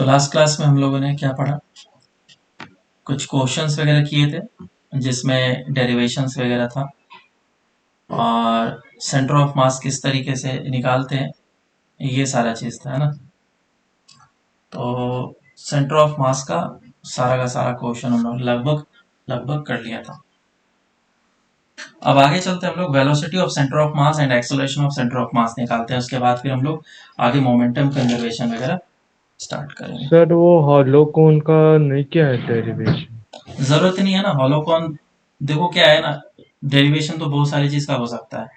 तो last class में हम लोगों ने क्या पढ़ा, कुछ क्वेश्चंस वगैरह किए थे जिसमें डेरिवेशंस वगैरह था और सेंटर ऑफ मास किस तरीके से निकालते हैं, ये सारा चीज़ था, है ना। तो सेंटर ऑफ मास का सारा क्वेश्चन हम लोग लगभग कर लिया था। अब आगे चलते हैं हम लोग velocity of centre of mass and acceleration of centre of मास निकालते हैं। उसके बाद फिर हम लोग आगे मोमेंटम कंजर्वेशन वगैरह स्टार्ट करेंगे। सर वो हॉलो कोन का नहीं किया है डेरिवेशन? जरूरत नहीं है ना हॉलो कौन, देखो क्या है ना, डेरिवेशन तो बहुत सारी चीज का हो सकता है,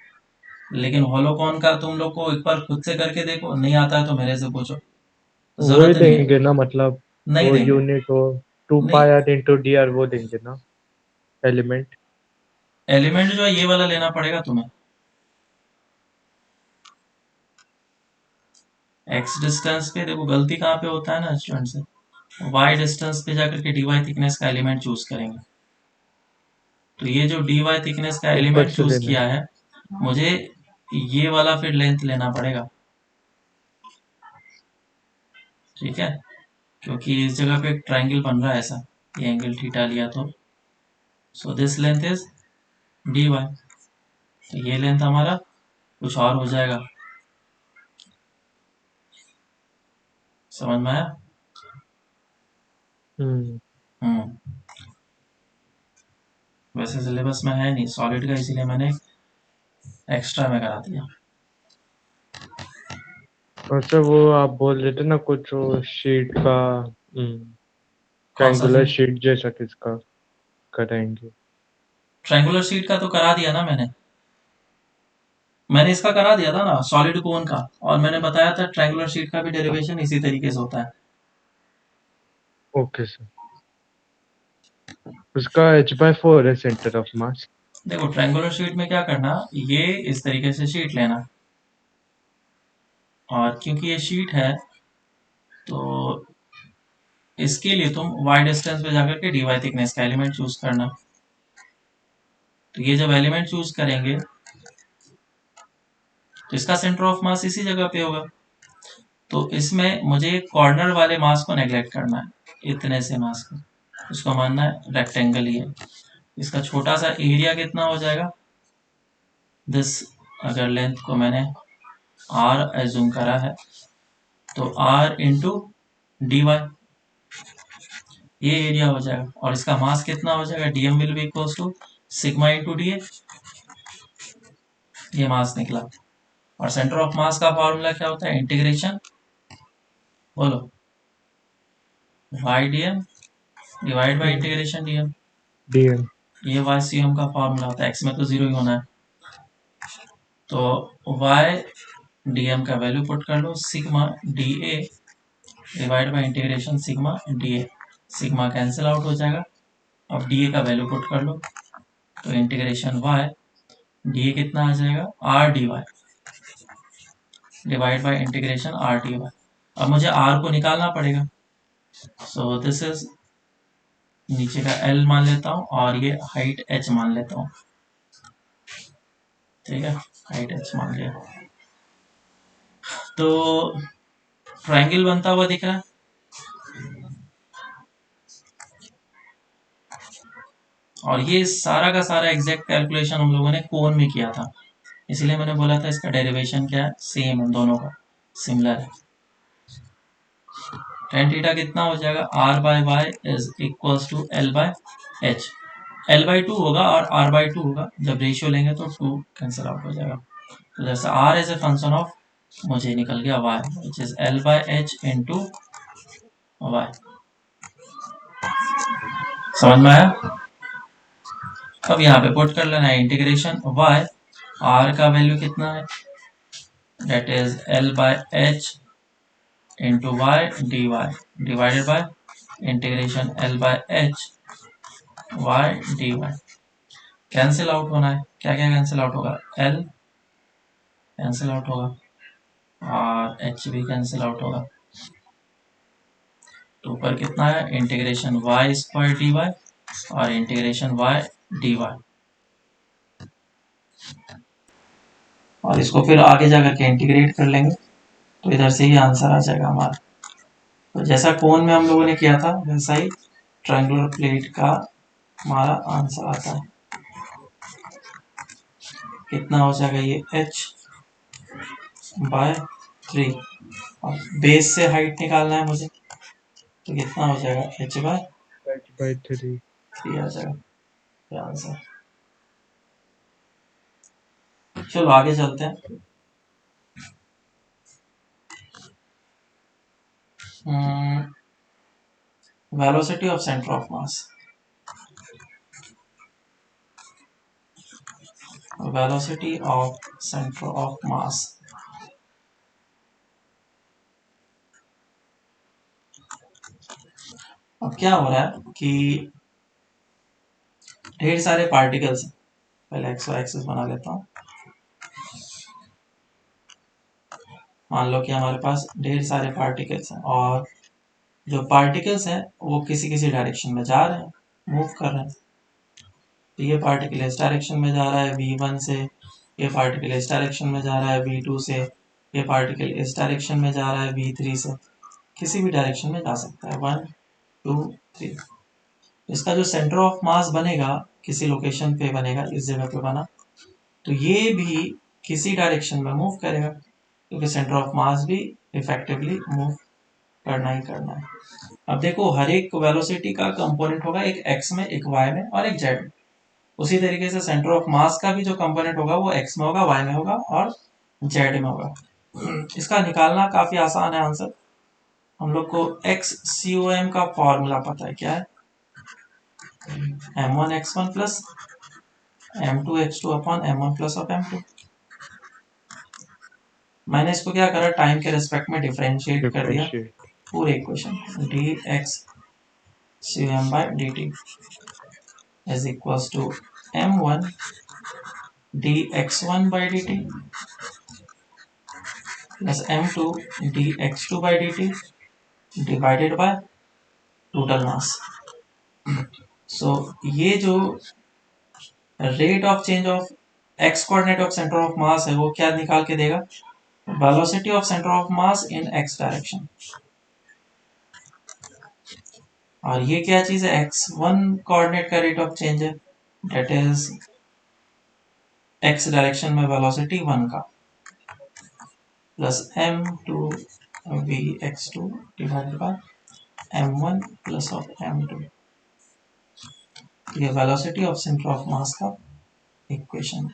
लेकिन होलोकॉन का तुम लोग को एक बार खुद से करके देखो, नहीं आता है तो मेरे से पूछो, वही जरूरत नहीं है। देंगे ना, मतलब नहीं वो देंगे। यूनिट हो, टू नहीं, पाई आर इंटू डी आर वो देंगे ना, एलिमेंट। एलिमेंट जो है ये वाला लेना पड़ेगा तुम्हें। एक्स डिस्टेंस पे देखो गलती कहाँ पे होता है ना स्टूडेंट से, वाई डिस्टेंस पे जाकर के डी वाई थिकनेस का एलिमेंट चूज करेंगे। तो ये जो डी वाई थिकनेस का ऊपर एलिमेंट से चूज लेना किया है। है, मुझे ये वाला फिर लेंथ लेना पड़ेगा, ठीक है, क्योंकि इस जगह पे एक ट्राइंगल बन रहा है ऐसा, ये एंगल थीटा लिया तो, so this length is d y. तो ये लेंथ हमारा कुछ और हो जाएगा, समझ में आया। हम्म। हम्म। वैसे सिलेबस में है नहीं सॉलिड का, इसीलिए मैंने एक्स्ट्रा में करा दिया। और सर वो आप बोल रहे थे ना कुछ वो शीट का, कौन सा ट्रायंगुलर शीट? शीट जैसा किसका कराएंगे? ट्रायंगुलर शीट का तो करा दिया ना मैंने इसका करा दिया था ना सॉलिड कोन का, और मैंने बताया था ट्रायंगुलर शीट का भी डेरिवेशन इसी तरीके से होता है। Okay sir. उसका h/4 है सेंटर ऑफ मास। देखो ट्रायंगुलर शीट में क्या करना, ये इस तरीके से शीट लेना, और क्योंकि ये शीट है तो इसके लिए तुम वाई डिस्टेंस पे जाकर के डी वाई थिकनेस का एलिमेंट चूज करना। तो ये जब एलिमेंट चूज करेंगे तो इसका सेंटर ऑफ मास इसी जगह पे होगा। तो इसमें मुझे कॉर्नर वाले मास को नेग्लेक्ट करना है, इतने से मास को, उसको मानना है रेक्टेंगल ही है। इसका छोटा सा एरिया कितना हो जाएगा, दिस, अगर लेंथ को मैंने आर एज्यूम करा है तो आर इंटू डी वाई, ये एरिया हो जाएगा, और इसका मास कितना हो जाएगा, dm will be equals to sigma into d a, ये मास निकला। और सेंटर ऑफ मास का फॉर्मूला क्या होता है, इंटीग्रेशन, बोलो, y D m divide by integration d m. Dm. ये वाई सी एम का फॉर्मूला होता है, एक्स में तो जीरो ही होना है। तो वाई डी एम का वैल्यू पुट कर लो, sigma D A divide by integration sigma D A, sigma cancel out हो जाएगा। अब डी ए का वैल्यू पुट कर लो, तो इंटीग्रेशन वाई डी ए कितना आ जाएगा, r d y divide by integration r d y. अब मुझे आर को निकालना पड़ेगा, सो दिस इज, नीचे का एल मान लेता हूँ और ये हाइट एच मान लेता हूँ, ठीक है, हाइट एच मान लिया। तो ट्रायंगल बनता हुआ दिख रहा है, और ये सारा का सारा एग्जैक्ट कैलकुलेशन हम लोगों ने कोन में किया था, इसलिए मैंने बोला था इसका डेरिवेशन क्या है, सेम है, दोनों का सिमिलर है। टेन थीटा कितना हो जाएगा, r by y is equals to l by h, l by two होगा और आर बाई टू होगा, जब रेशियो लेंगे तो टू कैंसिल आउट हो जाएगा। तो जैसे r is a function of, मुझे निकल गया y which is l by h into y, समझ में आया। अब यहाँ पे पुट कर लेना है इंटीग्रेशन वाई, आर का वैल्यू कितना है, that is L by H into y dy divided by integration L by H y dy। Cancel out होना है, क्या क्या कैंसिल आउट होगा, L कैंसिल आउट होगा और H भी कैंसिल आउट होगा। तो ऊपर कितना है, इंटीग्रेशन y स्क्वायर dy और इंटीग्रेशन y dy, और इसको फिर आगे जाकर के इंटीग्रेट कर लेंगे तो इधर से ही आंसर आ जाएगा हमारा। तो जैसा कोन में हम लोगों ने किया था वैसा ही ट्रायंगुलर प्लेट का हमारा आंसर आता है। कितना हो जाएगा ये h/3 और बेस से हाइट निकालना है मुझे, तो कितना हो जाएगा h/3 आ जाएगा आंसर। चलो आगे चलते हैं। Velocity of centre of mass, velocity of centre of मास। अब क्या हो रहा है कि ढेर सारे पार्टिकल्स हैं। पहले एक्स वाई एक्सिस बना लेता हूँ। मान लो कि हमारे पास ढेर सारे पार्टिकल्स हैं और जो पार्टिकल्स हैं वो किसी किसी डायरेक्शन में जा रहे हैं, मूव कर रहे हैं। तो ये पार्टिकल इस डायरेक्शन में जा रहा है v1 से, ये पार्टिकल इस डायरेक्शन में जा रहा है v2 से, ये पार्टिकल इस डायरेक्शन में जा रहा है v3 से। किसी भी डायरेक्शन में जा सकता है 1 2 3। इसका जो सेंटर ऑफ मास बनेगा किसी लोकेशन पे बनेगा, इस जगह पे बना, तो ये भी किसी डायरेक्शन में मूव करेगा क्योंकि सेंटर ऑफ मास भी इफेक्टिवली मूव करना ही करना है। अब देखो हर एक वेलोसिटी का कंपोनेंट होगा, एक x में, एक y में और एक z में। उसी तरीके से सेंटर ऑफ मास का भी जो कंपोनेंट होगा वो x में होगा, y में होगा और z में होगा। इसका निकालना काफी आसान है आंसर। हम लोग को XCOM का फॉर्मूला पता है, क्या है m1x1 plus m2x2 upon m1 plus of m2। मैंने इसको क्या करा, टाइम के रेस्पेक्ट में डिफरेंशिएट कर दिया पूरे equation. dx by dt is equals to m1 dx1 by dt plus m2 dx2 by dt divided by total mass। so ये जो rate of change of x coordinate of centre of मास है वो क्या निकाल के देगा, velocity of centre of mass in x direction. और ये क्या चीज है, x1 कोऑर्डिनेट का रेट ऑफ चेंज है, डेट इज x डायरेक्शन में वेलोसिटी 1 का plus m2 vx2 divided by m1 plus of m2। ये वेलोसिटी ऑफ सेंटर ऑफ मास का इक्वेशन है।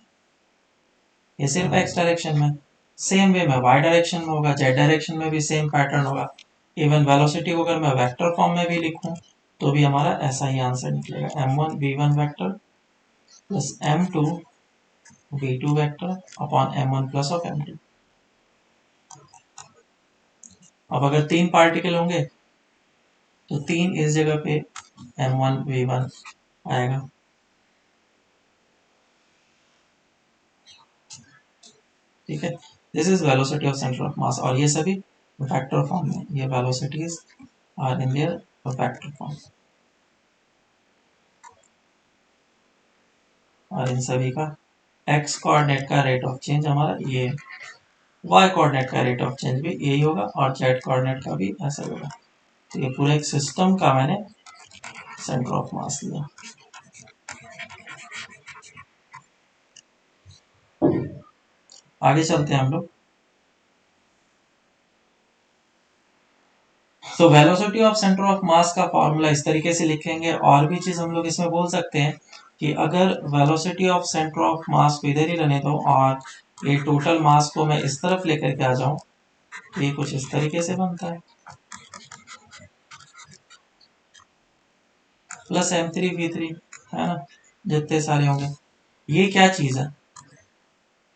ये सिर्फ x डायरेक्शन में, सेम वे में y डायरेक्शन में होगा, z डायरेक्शन में भी सेम पैटर्न होगा। इवन वेलोसिटी को अगर मैं वेक्टर फॉर्म में भी लिखूं तो भी हमारा ऐसा ही आंसर निकलेगा, m1 v1 vector plus m2 v2 vector upon m1 plus of m2। अब अगर 3 पार्टिकल होंगे तो 3 इस जगह पे m1 v1 आएगा। ठीक है, this is velocity of centre of mass और ये सभी वेक्टर फॉर्म में, ये velocities are in their vector form. और इन सभी का x कोऑर्डिनेट का रेट ऑफ चेंज हमारा ये, y कोऑर्डिनेट का रेट ऑफ चेंज भी यही होगा और z कोऑर्डिनेट का भी ऐसा होगा। तो ये पूरा एक सिस्टम का मैंने सेंटर ऑफ मास लिया। आगे चलते हैं हम लोग। तो वेलोसिटी ऑफ सेंटर ऑफ मास का फॉर्मूला इस तरीके से लिखेंगे। और भी चीज हम लोग इसमें बोल सकते हैं कि अगर वेलोसिटी ऑफ सेंटर ऑफ मास को इधर ही रहने दो और ये टोटल मास को मैं इस तरफ लेकर के आ जाऊं तो ये कुछ इस तरीके से बनता है, प्लस m3v3, है ना, जितने सारे होंगे। ये क्या चीज है,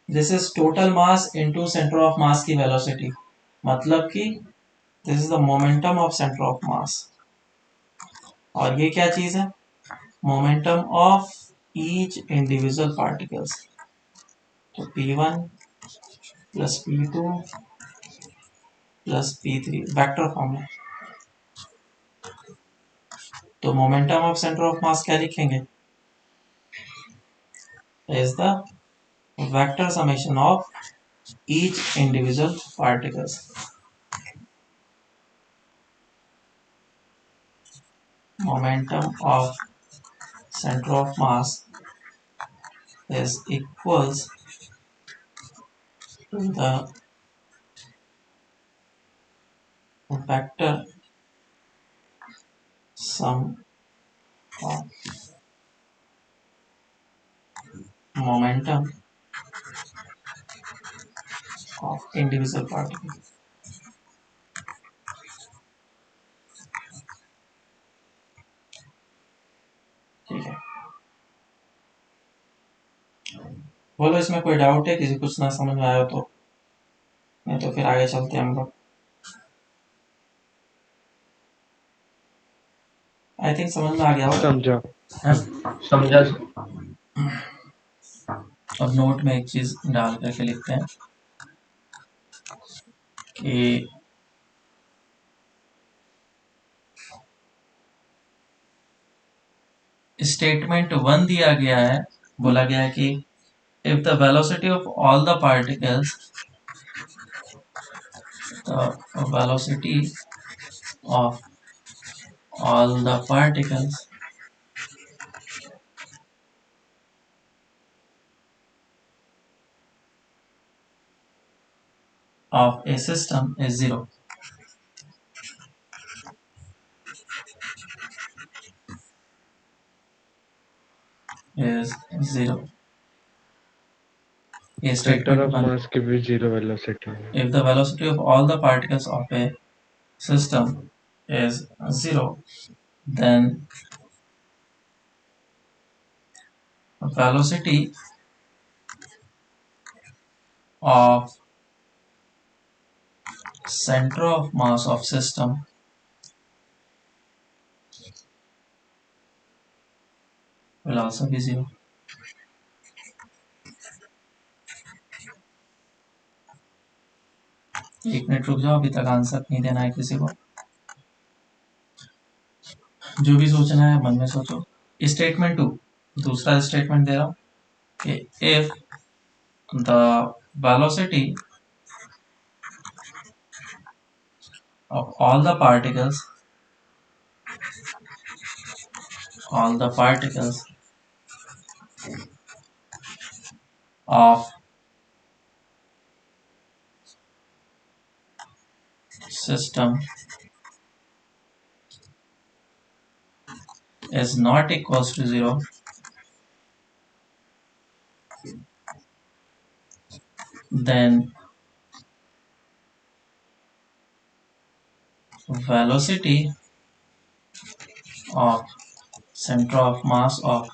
this is total mass into centre of मास की वेलोसिटी, मतलब कि this is the momentum of centre of mass. और ये क्या चीज है, momentum of each individual particles. तो p1 plus p2 plus p3 vector form है। तो मोमेंटम ऑफ सेंटर ऑफ मास क्या लिखेंगे, is the vector summation of each individual particles. momentum of center of mass is equals to the vector sum of momentum of individual particles. ठीक है, बोलो इसमें कोई doubt है, किसी कुछ ना समझ में आया तो, नहीं तो फिर आगे चलते हैं हम लोग। आई थिंक समझ में आ गया होगा। समझा। हाँ? समझा। अब नोट में एक चीज डाल करके लिखते हैं कि स्टेटमेंट 1 दिया गया है, बोला गया है कि if the velocity of all the particles, the velocity of all the particles of a system is zero, is zero. A centre statement of 1. मास की भी जीरो वेलोसिटी है। If the velocity of all the particles of a system is zero, then velocity of center of mass of system will also be zero. एक minute रुक जाओ, अभी तक answer नहीं देना है किसी को, जो भी सोचना है मन में सोचो। स्टेटमेंट 2, दूसरा स्टेटमेंट दे रहा हूं कि if the velocity of all the particles of system is not equals to zero, then velocity of center of mass of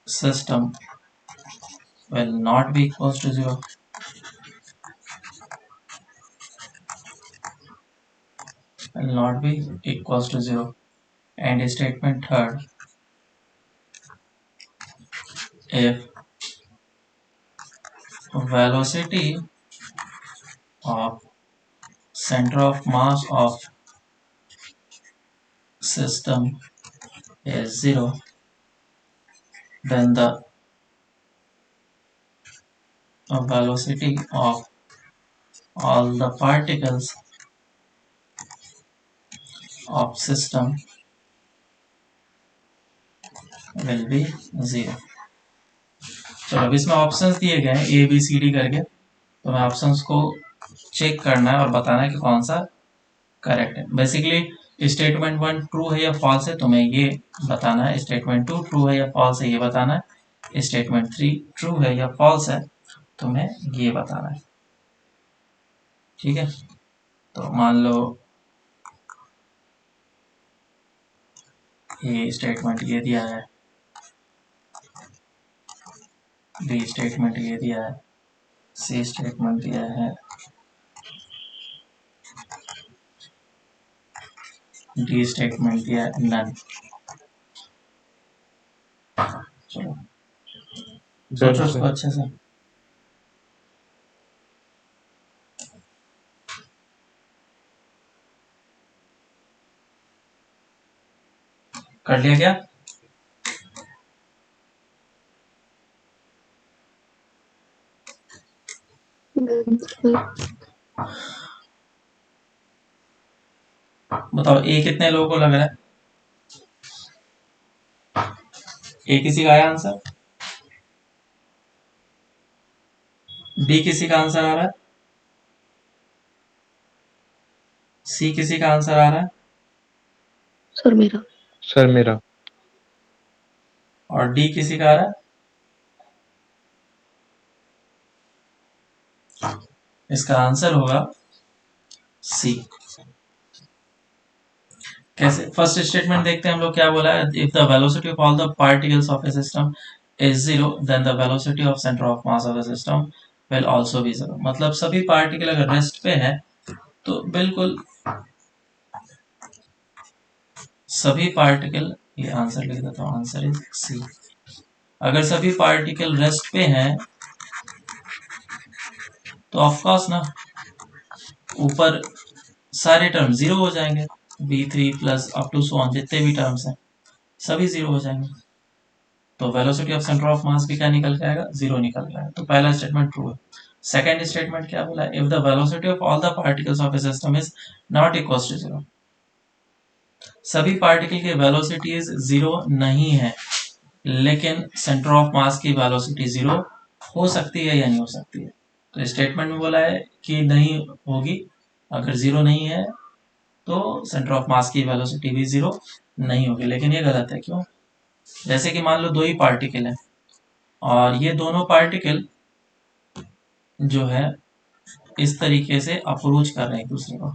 system will not be equals to zero. Will not be equals to zero. And statement third, if velocity of center of mass of system is zero, then the velocity of all the particles of system will be zero. चलो अब इसमें options दिए गए हैं A B C D करके, तो मैं options को चेक करना है और बताना है कि कौन सा करेक्ट है। बेसिकली स्टेटमेंट 1 ट्रू है या फॉल्स है तुम्हें ये बताना है, स्टेटमेंट 2 ट्रू है या फॉल्स है ये बताना है, स्टेटमेंट 3 ट्रू है या फॉल्स है तुम्हें ये बताना है। ठीक है, तो मान लो ये स्टेटमेंट ये दिया है, बी स्टेटमेंट ये दिया है, सी स्टेटमेंट दिया है, डी स्टेटमेंट दिया है नन। चलो सोचो उसको अच्छे से। कर लिया क्या? बताओ ए कितने लोगों को लग रहा है? ए किसी का आया आंसर? डी किसी का आंसर आ रहा है? सी किसी का आंसर आ रहा है? सर मेरा। सर मेरा। और डी किसी का आ रहा है? इसका आंसर होगा सी। कैसे? फर्स्ट स्टेटमेंट देखते हैं हम लोग, क्या बोला है? If the velocity of all the particles of a system is zero then the velocity of centre of mass of the system will also be zero. मतलब सभी पार्टिकल अगर रेस्ट पे है तो बिल्कुल सभी पार्टिकल, ये आंसर लिख देता हूँ, आंसर इज सी। अगर सभी पार्टिकल रेस्ट पे हैं तो ऑफकोर्स ना ऊपर सारे टर्म जीरो हो जाएंगे, v3 plus up to so on जितने भी टर्म्स हैं सभी जीरो हो जाएंगे। तो velocity of centre of mass भी क्या निकल के आएगा? जीरो निकल के आएगा। तो पहला स्टेटमेंट ट्रू है। सेकंड स्टेटमेंट क्या बोला? If the velocity of all the particles of a system is not equal to zero. सभी पार्टिकल की वेलोसिटीज जीरो नहीं है, लेकिन सेंटर ऑफ मास की वेलोसिटी जीरो हो सकती है या नहीं हो सकती है? तो स्टेटमेंट में बोला है कि नहीं होगी। अगर जीरो नहीं है तो सेंटर ऑफ मास की वेलोसिटी भी जीरो नहीं होगी, लेकिन ये गलत है। क्यों? जैसे कि मान लो दो ही पार्टिकल है और ये दोनों पार्टिकल जो है इस तरीके से अप्रोच कर रहे हैं एक दूसरे को,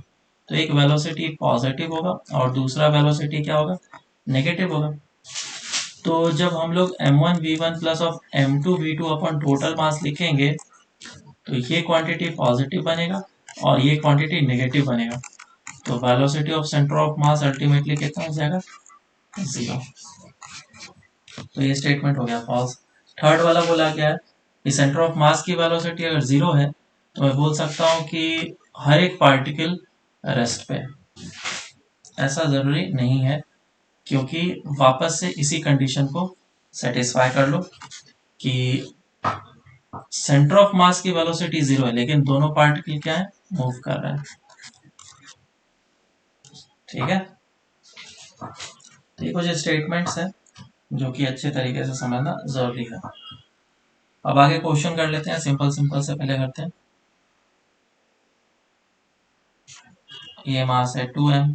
तो एक वेलोसिटी पॉजिटिव होगा और दूसरा वेलोसिटी क्या होगा? नेगेटिव होगा। तो जब हम लोग m1v1 plus of m2v2 upon total mass लिखेंगे तो ये क्वांटिटी पॉजिटिव बनेगा और ये क्वांटिटी नेगेटिव बनेगा। तो velocity of centre of mass ultimately कितना हो जाएगा? जीरो। तो ये स्टेटमेंट हो गया फॉल्स। थर्ड वाला बोला क्या है कि सेंटर ऑफ मास की वेलोसिटी अगर जीरो है तो मैं बोल सकता हूँ कि हर एक पार्टिकल रेस्ट पे। ऐसा जरूरी नहीं है, क्योंकि वापस से इसी कंडीशन को सेटिस्फाई कर लो कि सेंटर ऑफ मास की वेलोसिटी जीरो है लेकिन दोनों पार्टिकल क्या है? मूव कर रहे हैं। ठीक है, तो ये कुछ स्टेटमेंट्स है जो कि अच्छे तरीके से समझना जरूरी है। अब आगे क्वेश्चन कर लेते हैं, सिंपल सिंपल से पहले करते हैं। ये मास है 2m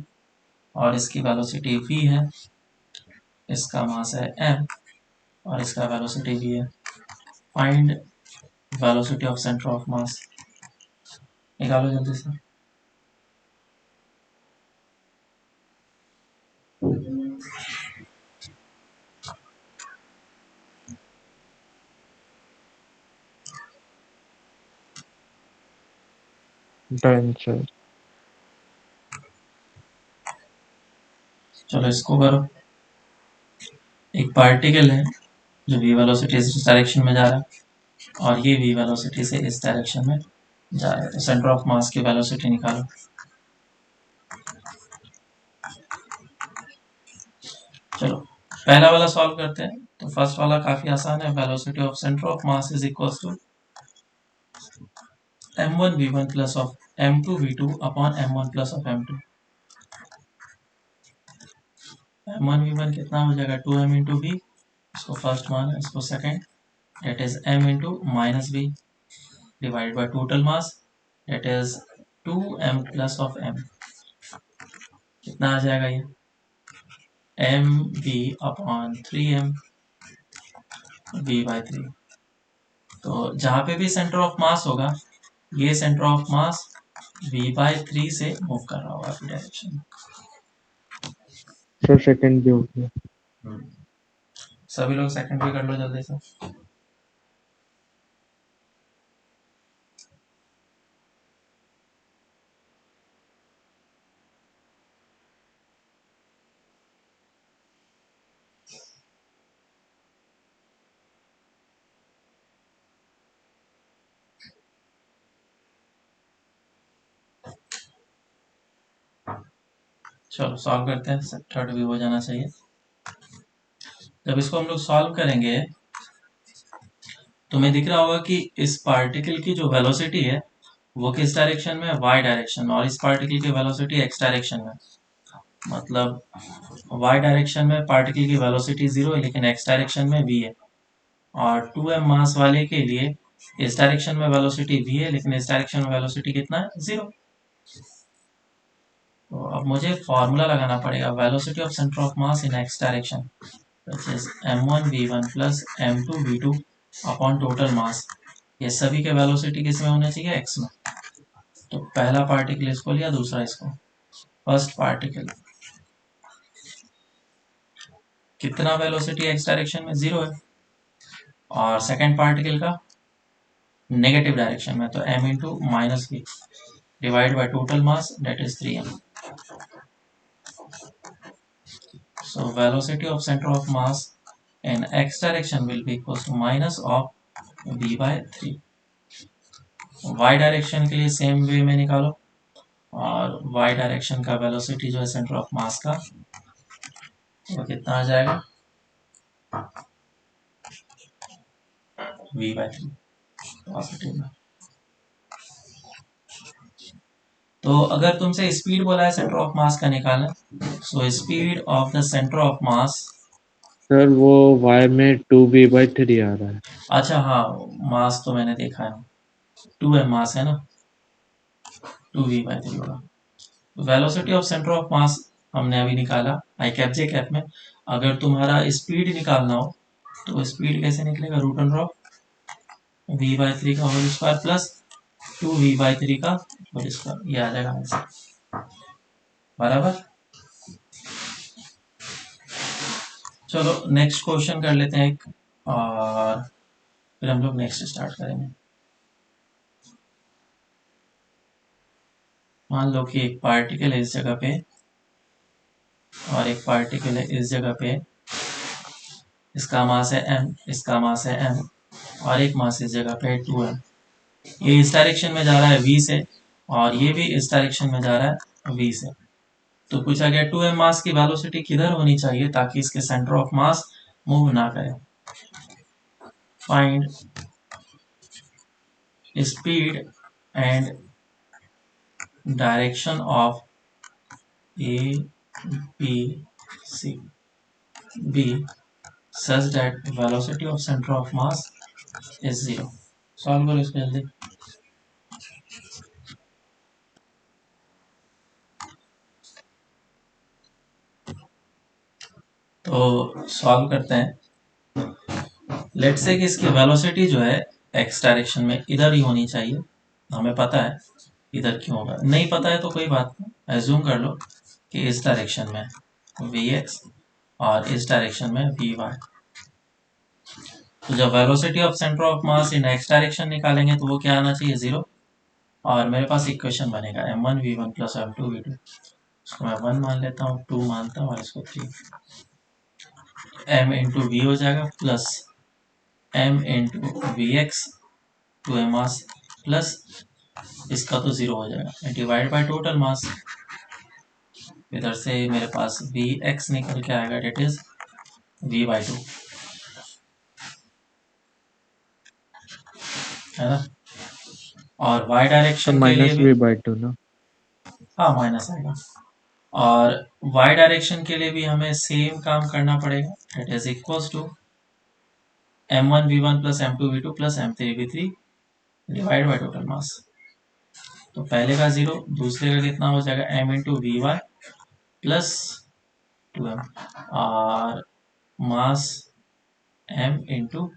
और इसकी वेलोसिटी v है, इसका मास है m और इसका वेलोसिटी v है। Find velocity of centre of मास। निकालो जल्दी से। Done sir. चलो इसको करो। एक पार्टिकल है जो v वेलोसिटी इस डायरेक्शन में जा रहा है और ये v वेलोसिटी से इस डायरेक्शन में जा रहा है, तो सेंटर ऑफ मास की वेलोसिटी निकालो। चलो पहला वाला सॉल्व करते हैं। तो फर्स्ट वाला काफी आसान है। Velocity of centre of mass is equal to m1v1 plus of m2v2 upon m1 plus of m2। m1v1 कितना हो जाएगा? 2m इंटू v, इसको फर्स्ट माना, इसको second, that is m into minus v divide by total mass, that is 2m plus of m। कितना आ जाएगा ये? mv upon 3m v by 3। तो जहाँ पे भी सेंटर ऑफ मास होगा ये centre of mass v by 3 से मूव कर रहा होगा अपनी डायरेक्शन में। सर सेकंड भी हो गया। सभी लोग सेकंड भी कर लो जल्दी से। चलो सॉल्व करते हैं, थर्ड भी हो जाना चाहिए। जब इसको हम लोग सॉल्व करेंगे तुम्हें दिख रहा होगा कि इस पार्टिकल की जो वेलोसिटी है वो किस डायरेक्शन में है? वाई डायरेक्शन में। और इस पार्टिकल की वेलोसिटी एक्स डायरेक्शन में। मतलब y डायरेक्शन में पार्टिकल की वेलोसिटी 0 है, लेकिन x डायरेक्शन में v है। और 2m मास वाले के लिए इस डायरेक्शन में वेलोसिटी v है, लेकिन इस डायरेक्शन में वेलोसिटी कितना है? 0। तो अब मुझे फॉर्मूला लगाना पड़ेगा, velocity of centre of mass in x direction which is m1v1 plus m2v2 upon total mass. ये सभी के वेलोसिटी किस में होने चाहिए? x में। तो पहला पार्टिकल इसको लिया, दूसरा इसको। फर्स्ट पार्टिकल कितना वेलोसिटी x डायरेक्शन में? 0 है। और सेकंड पार्टिकल का नेगेटिव डायरेक्शन में, तो m into minus v divide by total mass that is 3m। So velocity of center of mass in x direction will be equals to minus of v by 3। y direction के लिए same way में निकालो, और y direction का velocity जो है centre of मास का, वो कितना आ जाएगा? v by 3 पॉजिटिव में। तो अगर तुमसे स्पीड बोला है सेंटर ऑफ मास का निकालना, so speed of the centre of mass. Sir वो y में 2v/3 आ रहा है। अच्छा हाँ, मास तो मैंने देखा है, 2m मास है ना, 2v/3 होगा। वेलोसिटी ऑफ सेंटर ऑफ मास हमने अभी निकाला आई कैप जे कैप में। अगर तुम्हारा स्पीड निकालना हो तो स्पीड कैसे निकलेगा? रूट अंडर ऑफ v/3 का होल स्क्वायर प्लस 2v/3 का होल स्क्वायर, ये आ जाएगा आंसर। बराबर। चलो नेक्स्ट क्वेश्चन कर लेते हैं एक, और फिर हम लोग नेक्स्ट स्टार्ट करेंगे। मान लो कि एक पार्टिकल है इस जगह पे, और एक पार्टिकल है इस जगह पे। इसका मास है m, इसका मास है m, और एक मास इस जगह पे 2m। ये इस डायरेक्शन में जा रहा है v से, और ये भी इस डायरेक्शन में जा रहा है v से। तो पूछा गया 2m मास की वेलोसिटी किधर होनी चाहिए ताकि इसके सेंटर ऑफ मास मूव ना करे। Find speed and direction of a b c b such that velocity of center of mass is 0। Solve करो इसको जल्दी। तो सॉल्व करते हैं। लेट्स से कि इसकी वेलोसिटी जो है x डायरेक्शन में इधर ही होनी चाहिए। हमें पता है इधर क्यों होगा, नहीं पता है तो कोई बात नहीं, एज्यूम कर लो कि इस डायरेक्शन में vx और इस डायरेक्शन में vy। तो जब velocity of centre of mass in x direction निकालेंगे तो वो क्या आना चाहिए? 0। और मेरे पास इक्वेशन बनेगा m1v1 प्लस m2v2। इसको मैं 1 मान लेता हूँ, 2 मानता हूँ, और इसको 3। m इंटू वी हो जाएगा plus m into v x 2m mass plus इसका तो 0 हो जाएगा, डिवाइड बाय टोटल मास। इधर से मेरे पास वी एक्स निकल के आएगा, डेट इज v/2, है ना। और y डायरेक्शन के लिए भी -v/2 ना। हाँ माइनस आएगा। और y डायरेक्शन के लिए भी हमें सेम काम करना पड़ेगा, that is equals to m1v1 plus m2v2 plus m3v3 divide by total mass. तो पहले का 0, दूसरे का कितना हो जाएगा? m into v y plus 2m, और मास m into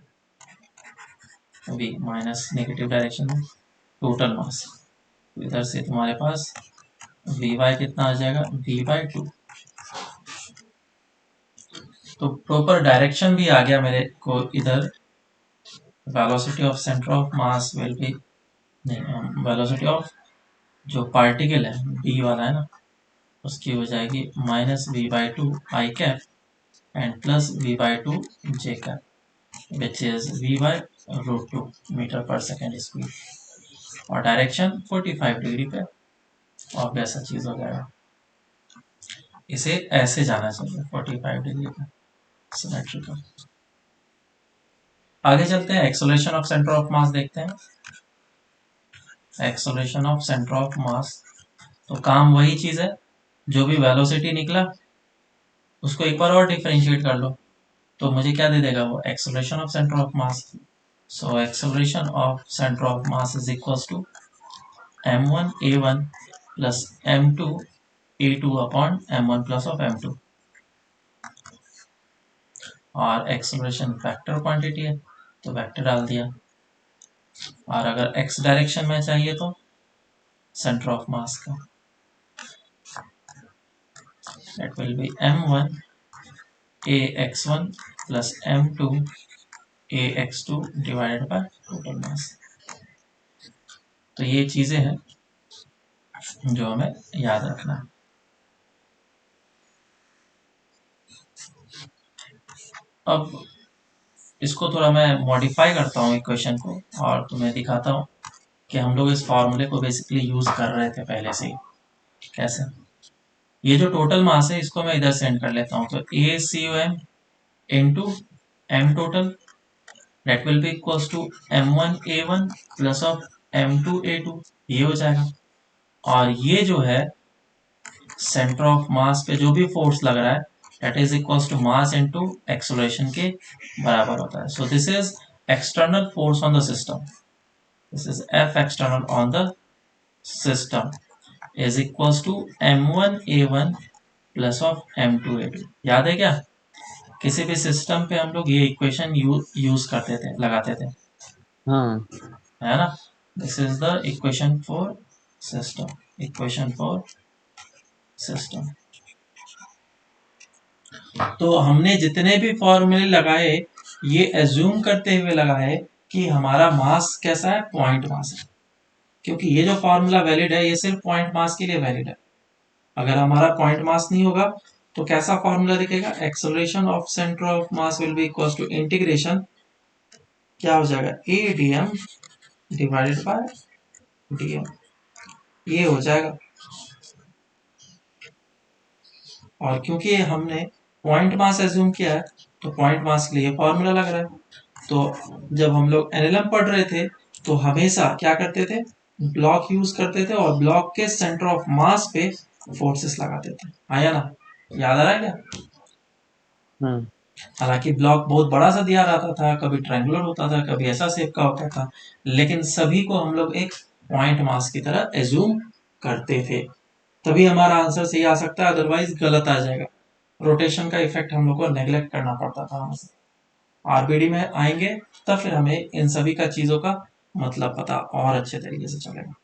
v minus negative direction में टोटल मास। इधर से तुम्हारे पास वी वाई कितना आ जाएगा? v/2। तो प्रॉपर डायरेक्शन भी आ गया मेरे को इधर। Velocity of centre of mass will be, नहीं, वेलोसिटी ऑफ जो पार्टिकल है b वाला है ना, उसकी हो जाएगी -v/2 i cap and plus v/2 j cap which is v/√2 metre पर सेकेंड स्क्वायर। और डायरेक्शन 45 डिग्री पे ऑब्वियस सा चीज हो जाएगा। इसे ऐसे जाना चाहिए 45 डिग्री पे, सिमेट्रिकल। आगे चलते हैं, एक्सेलरेशन ऑफ सेंटर ऑफ मास देखते हैं। एक्सेलरेशन ऑफ सेंटर ऑफ मास, तो काम वही चीज है जो भी वेलोसिटी निकला उसको एक बार और डिफरेंशिएट कर लो, तो मुझे क्या दे देगा वो, acceleration of centre of mass. So acceleration of centre of mass is equals to m1 a1 plus m2 a2 upon m1 plus of m2, और एक्सेलरेशन वेक्टर क्वांटिटी है तो वेक्टर डाल दिया, और अगर x डायरेक्शन में चाहिए तो सेंटर ऑफ मास का, that will be m1 ax1 plus m2 ax2 divided by total mass। तो ये चीजें हैं जो हमें याद रखना है। अब इसको थोड़ा मैं मॉडिफाई करता हूँ इक्वेशन को, और तुम्हें दिखाता हूँ कि हम लोग इस फॉर्मूले को बेसिकली यूज कर रहे थे पहले से ही। कैसे, ये जो टोटल मास है इसको मैं इधर सेंड कर लेता हूँ, तो A C U M into M total, that will be equals to m1 a1 plus of m2 a2, ये हो जाएगा। और ये जो है सेंटर ऑफ मास पे जो भी फोर्स लग रहा है that is equals to mass into acceleration के बराबर होता है। so this is external force on the system, this is F external on the system is equals to m1 a1 plus of m2 a2। याद है क्या, किसी भी system पे हम लोग ये इक्वेशन यूज करते थे, लगाते थे, हाँ है ना। This is the equation for system, equation for system. तो हमने जितने भी फॉर्मूले लगाए ये एज्यूम करते हुए लगाए कि हमारा मास कैसा है, पॉइंट मास है, क्योंकि ये जो फॉर्मूला वैलिड है ये सिर्फ पॉइंट मास के लिए वैलिड है। अगर हमारा पॉइंट मास नहीं होगा तो कैसा फॉर्मूला दिखेगा, acceleration of centre of mass will be equal to integration, क्या हो जाएगा, a d m divided by d m, ये हो जाएगा। और क्योंकि हमने पॉइंट मास एज्यूम किया है तो पॉइंट मास के लिए फॉर्मूला लग रहा है। तो जब हम लोग एनएलएम पढ़ रहे थे तो हमेशा क्या करते थे, ब्लॉक यूज करते थे और ब्लॉक के सेंटर ऑफ मास पे फोर्सेस लगाते थे, आया ना, याद आ रहा है क्या। हाँ हालांकि ब्लॉक बहुत बड़ा सा दिया रहता था, कभी ट्रायंगुलर होता था, कभी ऐसा शेप का होता था, लेकिन सभी को हम लोग एक पॉइंट मास की तरह एज्यूम करते थे, तभी हमारा आंसर सही आ सकता है, अदरवाइज गलत आ जाएगा। रोटेशन का इफेक्ट हम लोग को नेग्लेक्ट करना पड़ता था हमसे। आरबीडी में आएंगे तब फिर हमें इन सभी का चीजों का मतलब पता और अच्छे तरीके से चलेगा।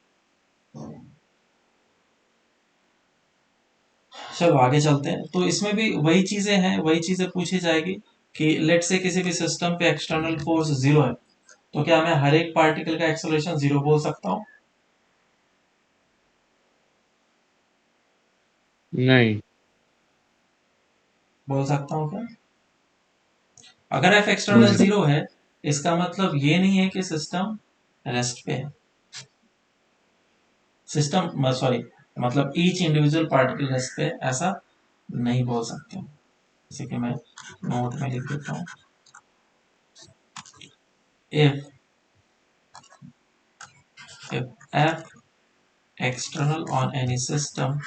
चलो आगे चलते हैं। तो इसमें भी वही चीजें हैं, वही चीजें पूछी जाएगी कि लेट से किसी भी सिस्टम पे एक्सटर्नल फोर्स 0 है, तो क्या मैं हर एक पार्टिकल का एक्सेलरेशन 0 बोल सकता हूँ? नहीं बोल सकता हूँ क्या? अगर एफ बोल एक्सटर्नल सकते 0 है इसका मतलब ये नहीं है कि सिस्टम रेस्ट पे है, सिस्टम सॉरी, मतलब ईच इंडिविजुअल पार्टिकल रेस्ट पे, ऐसा नहीं बोल सकते। जैसे कि मैं नोट में लिख देता हूँ, if f external on any system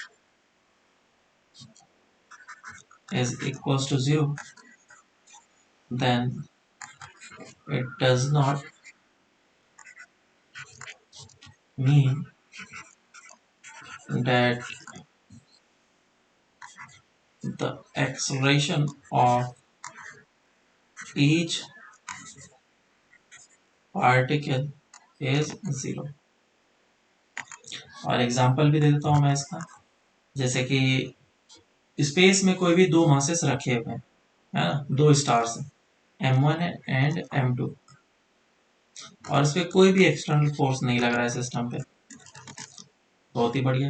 is equals to 0, then it does not mean that the acceleration of each particle is 0। और एग्जांपल भी दे देता हूँ मैं इसका, जैसे कि स्पेस में कोई भी दो मासेस रखे हुए हैं, है ना, दो स्टार्स हैं, m1 है एंड m2, और इस पे कोई भी एक्सटर्नल फोर्स नहीं लग रहा है सिस्टम पे, बहुत ही बढ़िया।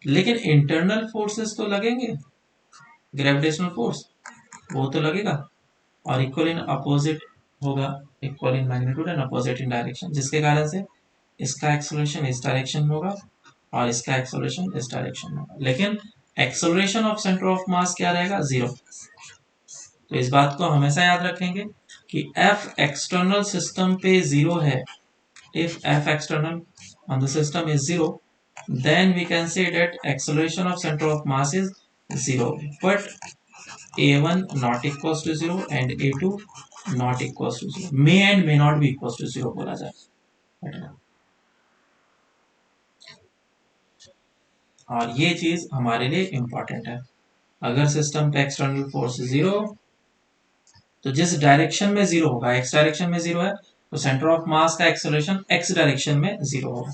लेकिन इंटरनल फोर्सेस तो लगेंगे, ग्रेविटेशनल फोर्स वो तो लगेगा, और इक्वल इन अपोजिट होगा, equal in magnitude and opposite in direction, जिसके कारण से इसका एक्सेलरेशन इस डायरेक्शन में होगा और इसका एक्सेलरेशन इस डायरेक्शन में होगा, लेकिन एक्सेलरेशन ऑफ सेंटर ऑफ मास क्या रहेगा, 0। तो इस बात को हमेशा याद रखेंगे कि एफ एक्सटर्नल सिस्टम पे 0 है, if F external on the system is 0 then we can say that acceleration of center of mass is 0, but a1 not equals to 0 and a2 not equals to 0, may and may not be equals to 0 बोला जाए। और ये चीज हमारे लिए important है। अगर system का एक्सटर्नल फोर्स 0, तो जिस डायरेक्शन में 0 होगा, एक्स डायरेक्शन में 0 है, तो सेंटर ऑफ मास का एक्सेलरेशन एक्स डायरेक्शन में 0 होगा।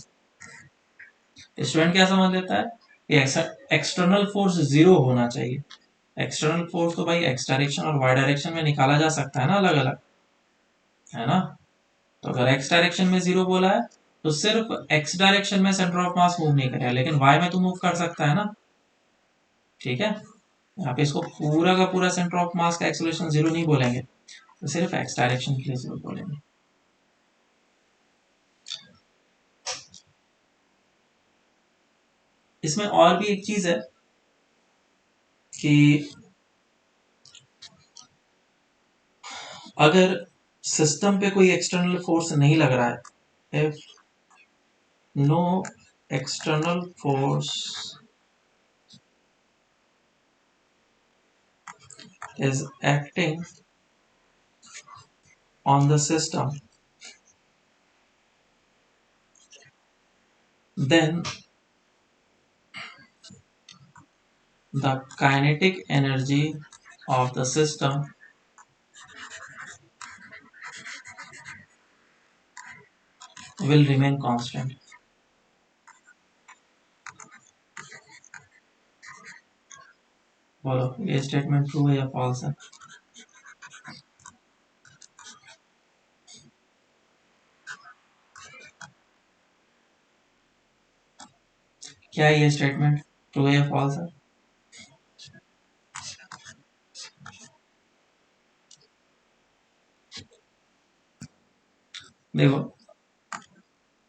स्टूडेंट क्या समझ लेता है कि एक्सटर्नल फोर्स 0 होना चाहिए। एक्सटर्नल फोर्स तो भाई एक्स डायरेक्शन और वाई डायरेक्शन में निकाला जा सकता है ना, अलग अलग, है ना। तो अगर एक्स डायरेक्शन में 0 बोला है तो सिर्फ एक्स डायरेक्शन में सेंटर ऑफ मास मूव नहीं करेगा, लेकिन वाई में तो मूव कर सकता है ना। ठीक है, यहाँ पे इसको पूरा का पूरा सेंटर ऑफ मास का एक्सेलरेशन 0 नहीं बोलेंगे, तो सिर्फ एक्स डायरेक्शन के लिए 0 बोलेंगे। इसमें और भी एक चीज है कि अगर सिस्टम पे कोई एक्सटर्नल फोर्स नहीं लग रहा है, if no external force is acting on the system, then the kinetic energy of the system will remain constant. बोलो ये स्टेटमेंट ट्रू है या फॉल्स है? क्या ये स्टेटमेंट ट्रू है या फॉल्स है? देखो,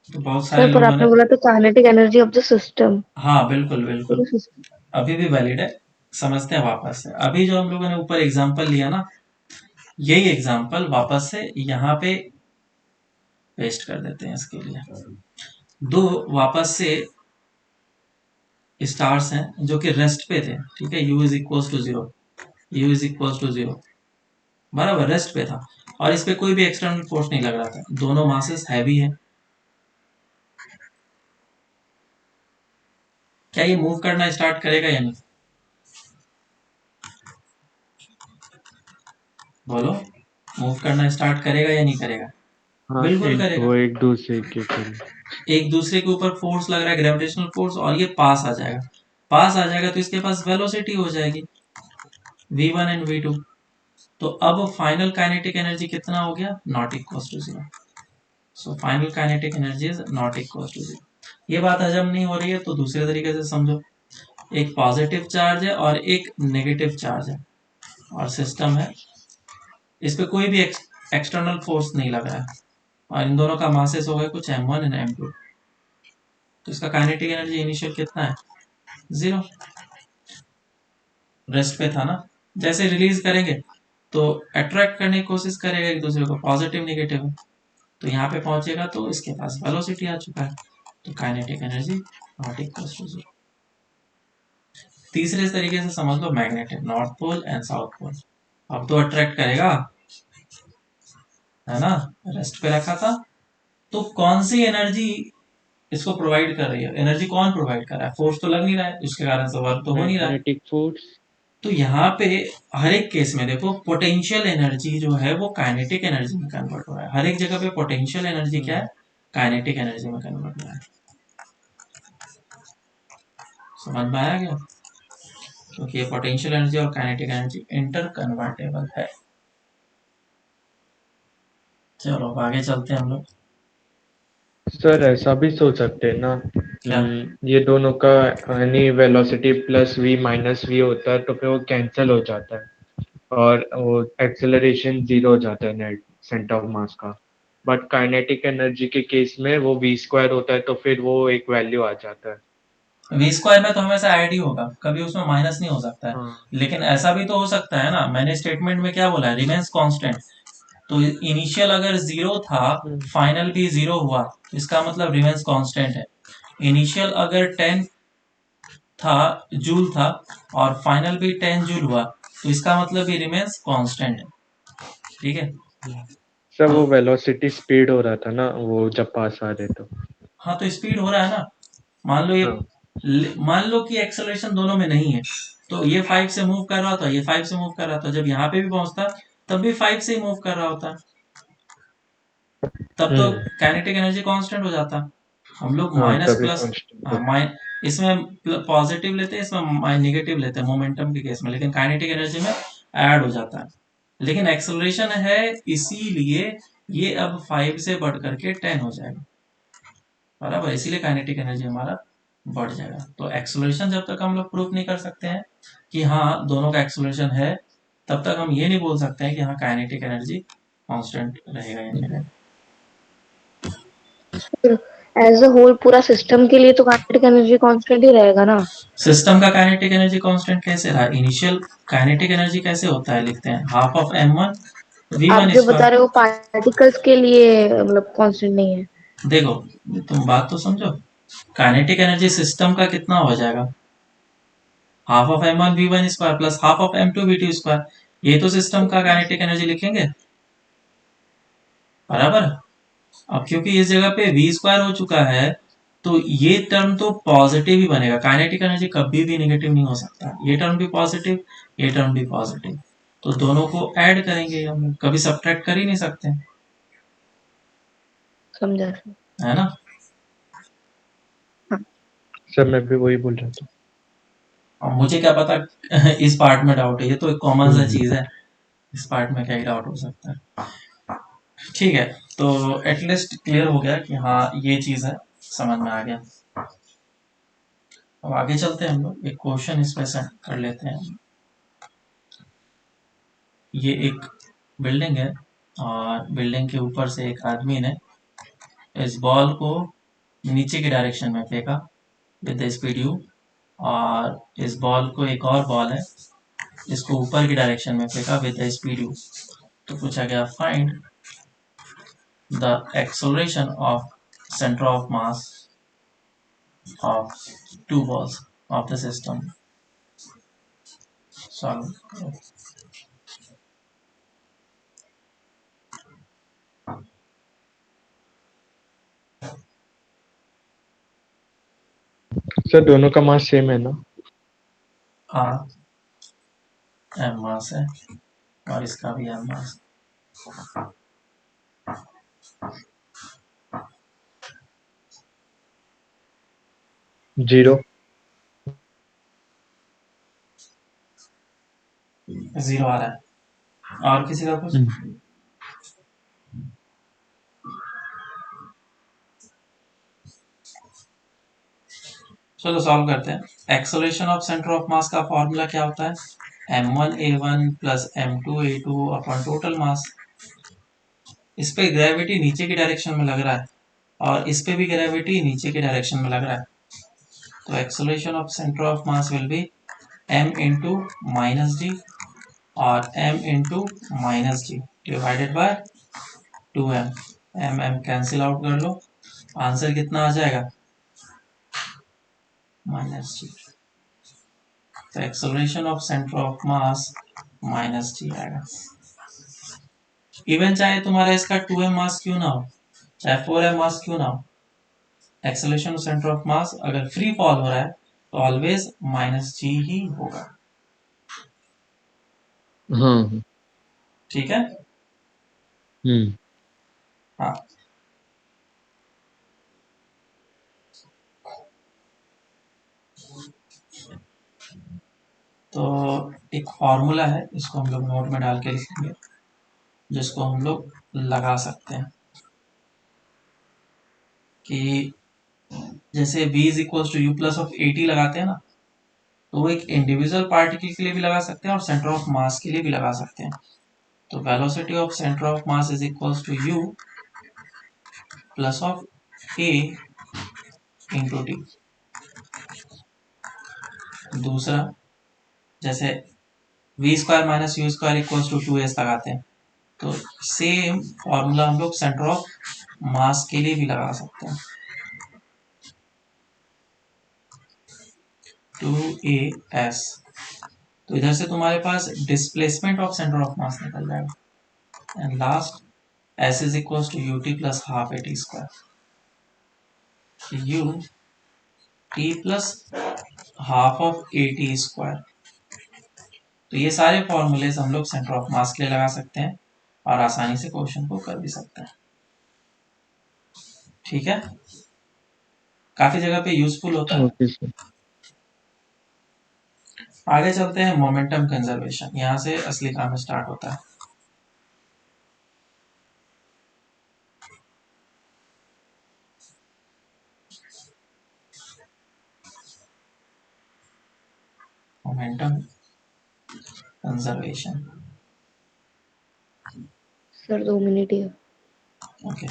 तो बहुत सारे सर पर लोगों आपने ने, बोला तो kinetic energy of the system, हाँ बिल्कुल बिल्कुल, पूरे सिस्टम। अभी भी वैलिड है। समझते हैं वापस से। अभी जो हम लोगों ने ऊपर एग्जांपल लिया ना, यही एग्जांपल वापस से यहाँ पे पेस्ट कर देते हैं। इसके लिए दो वापस से स्टार्स हैं जो कि रेस्ट पे थे। ठीक है, u is equal to 0, u is equal to 0, बराबर रेस्ट पे था, और इस पे कोई भी एक्सटर्नल फोर्स नहीं लग रहा था, दोनों मासेस हैवी है। क्या ये मूव करना स्टार्ट करेगा या नहीं? बोलो, मूव करना स्टार्ट करेगा या नहीं करेगा? हाँ बिल्कुल करेगा। वो एक दूसरे के करीब। एक दूसरे के ऊपर फोर्स लग रहा है, ग्रेविटेशनल फोर्स, और ये पास आ जाएगा। पास आ जाएगा तो इसके पास वेलोसिटी हो जाएगी v1 एंड v2। तो अब फाइनल काइनेटिक एनर्जी कितना हो गया? Not equal to 0। So final kinetic energy is not equal to 0। ये बात हजम नहीं हो रही है तो दूसरे तरीके से समझो। एक पॉजिटिव चार्ज है और एक नेगेटिव चार्ज है, और सिस्टम है, इस पे कोई भी एक्सटर्नल फोर्स नहीं लग रहा है, और इन दोनों का मासेस हो गए कुछ m1 एंड m2। तो इसका काइनेटिक एनर्जी इनिशियल कितना है? 0। रेस्ट पे था ना, जैसे रिलीज करेंगे तो अट्रैक्ट करने की कोशिश करेगा एक दूसरे को, पॉजिटिव नेगेटिव है, तो यहाँ पे पहुंचेगा तो इसके पास वेलोसिटी आ चुका है, तो kinetic energy not equal to 0। तीसरे तरीके से समझ लो, मैग्नेट है, north pole and south pole. अब तो अट्रैक्ट करेगा, है ना, रेस्ट पे रखा था, तो कौन सी एनर्जी इसको प्रोवाइड कर रही है? एनर्जी कौन प्रोवाइड कर रहा है? फोर्स तो लग नहीं रहा है, उसके कारण से वर्क तो हो नहीं रहा है। Magnetic force. तो यहाँ पे हर एक केस में देखो, पोटेंशियल एनर्जी जो है वो काइनेटिक एनर्जी में कन्वर्ट हो रहा है। हर एक जगह पे पोटेंशियल एनर्जी क्या है? काइनेटिक एनर्जी में कन्वर्ट हो रहा है। समझ में आया क्या? क्योंकि ये पोटेंशियल एनर्जी और काइनेटिक एनर्जी इंटर कन्वर्टेबल है। चलो अब आगे चलते हैं हम लोग। सर ऐसा भी सोच सकते हैं ना, क्या? ये दोनों का यानी velocity plus v minus v होता है तो फिर वो कैंसिल हो जाता है और वो एक्सेलरेशन 0 हो जाता है नेट सेंटर ऑफ मास का। बट काइनेटिक एनर्जी के केस में वो v स्क्वायर होता है तो फिर वो एक वैल्यू आ जाता है। वी स्क्वायर में तो हमेशा ऐड ही होगा, कभी उसमें माइनस नहीं हो सकता है। हाँ। लेकिन ऐसा भी तो हो सकता है ना, मैंने स्टेटमेंट में क्या बोला है? Remains constant. तो इनिशियल अगर 0 था, हम्म। फाइनल भी 0 हुआ, तो इसका मतलब रिमेन्स कांस्टेंट है। इनिशियल अगर 10 था जूल था और फाइनल भी 10 जूल हुआ, तो इसका मतलब ये रिमेन्स कांस्टेंट है। ठीक है। सर वो वेलोसिटी स्पीड हो रहा था ना, वो जब पास आ रहे तो। हाँ, तो स्पीड हो रहा है ना। मान लो ये हाँ। मान लो कि एक्सेलरेशन दोनों में नहीं है, तो ये 5 से मूव कर रहा था, ये 5 से मूव कर रहा था, जब यहाँ पे भी पहुंचता तब भी 5 से ही मूव कर रहा होता, तब तो हम्म। काइनेटिक एनर्जी कांस्टेंट हो जाता। हम लोग हाँ माइनस तभी प्लस, कांस्टेंट है। इसमें पॉजिटिव लेते हैं, इसमें निगेटिव लेते हैं मोमेंटम के केस में, लेकिन काइनेटिक एनर्जी में ऐड हो जाता है। लेकिन एक्सेलरेशन है, इसीलिए ये अब 5 से बढ़ करके 10 हो जाएगा, बराबर, इसीलिए काइनेटिक एनर्जी हमारा बढ़ जाएगा। तो एक्सेलरेशन जब तक हम लोग प्रूफ नहीं कर सकते हैं कि हाँ दोनों का एक्सेलरेशन है, तब तक हम ये नहीं बोल सकते हैं कि हाँ काइनेटिक एनर्जी कांस्टेंट रहेगा या नहीं रहेगा। एज अ होल पूरा सिस्टम के लिए तो काइनेटिक एनर्जी कांस्टेंट ही रहेगा ना। सिस्टम का काइनेटिक एनर्जी कांस्टेंट कैसे रहा? इनिशियल काइनेटिक एनर्जी कैसे होता है, लिखते हैं हाफ ऑफ m1 आप v1 जो बता स्क्वायर। रहे हो पार्टिकल्स के लिए मतलब कांस्टेंट नहीं है। देखो, तुम बात तो समझो, काइनेटिक एनर्जी सिस्टम का कितना हो जाएगा? Half of m1 v1 square plus half of m2 v2 square. ये तो सिस्टम का काइनेटिक एनर्जी लिखेंगे, बराबर। अब क्योंकि इस जगह पे v स्क्वायर हो चुका है, तो ये टर्म तो पॉजिटिव ही बनेगा। काइनेटिक एनर्जी कभी भी नेगेटिव नहीं हो सकता। ये टर्म भी पॉजिटिव, ये टर्म भी पॉजिटिव, तो दोनों को ऐड करेंगे हम, कभी सब्ट्रैक्ट कर ही नहीं सकते, समझा सर। है ना। हाँ। सर मैं भी वही बोल रहा था। अब मुझे क्या पता इस पार्ट में डाउट है, ये तो एक कॉमन सा हम्म। चीज है, इस पार्ट में क्या ही डाउट हो सकता है। ठीक है, तो एटलीस्ट क्लियर हो गया कि हाँ ये चीज है, समझ में आ गया। अब आगे चलते हैं, हम लोग एक क्वेश्चन इस पे सेट कर लेते हैं। ये एक बिल्डिंग है और बिल्डिंग के ऊपर से एक आदमी ने इस बॉल को नीचे की डायरेक्शन में फेंका विद द स्पीड यू, और इस बॉल को, एक और बॉल है, इसको ऊपर की डायरेक्शन में फेंका विद द स्पीड यू। तो पूछा गया find the acceleration of centre of mass of two balls of the system. Solve. Sir दोनों का मास सेम है ना? R m मास है और इसका भी m मास। 0। 0 आ रहा है। और किसी का कुछ? चलो सॉल्व करते हैं। एक्सेलरेशन ऑफ सेंटर ऑफ मास का फॉर्मूला क्या होता है? m1a1 plus m2a2 upon total mass. इस पे ग्रेविटी नीचे की डायरेक्शन में लग रहा है और इस पे भी ग्रेविटी नीचे की डायरेक्शन में लग रहा है, तो acceleration of centre of mass will be m into minus G और m into minus G divided by 2m। m m cancel out कर लो, आंसर कितना आ जाएगा? Minus G. तो acceleration of centre of mass minus G आएगा। Even चाहे तुम्हारा इसका 2m मास क्यों ना हो, चाहे 4m मास क्यों ना हो, एक्सेलरेशन ऑफ सेंटर ऑफ मास अगर फ्री फॉल हो रहा है तो ऑलवेज माइनस जी ही होगा। हाँ। ठीक है। हम्म। हाँ, तो एक फॉर्मूला है, इसको हम लोग नोट में डाल के लिखेंगे, जिसको हम लोग लगा सकते हैं कि जैसे v is equal to u plus of a t लगाते हैं ना, तो वो एक इंडिविजुअल पार्टिकल के लिए भी लगा सकते हैं और सेंटर ऑफ मास के लिए भी लगा सकते हैं। तो velocity of centre of mass is equal to u plus of a into t. दूसरा, जैसे v square minus u square equal to 2s लगाते हैं, तो सेम फॉर्मूला हम लोग सेंटर ऑफ मास के लिए भी लगा सकते हैं। 2as, तो इधर से तुम्हारे पास displacement of centre of mass निकल जाएगा and last s is equal to ut plus half at square, u t plus half of at square. तो ये सारे फॉर्मूलेज हम लोग सेंटर ऑफ मास के लिए लगा सकते हैं और आसानी से क्वेश्चन को कर भी सकते हैं। ठीक है, काफी जगह पे यूजफुल होता है। Okay sir. आगे चलते हैं मोमेंटम कंजर्वेशन, यहाँ से असली काम स्टार्ट होता है। मोमेंटम कंजर्वेशन, सर 2 मिनट ही है। ओके।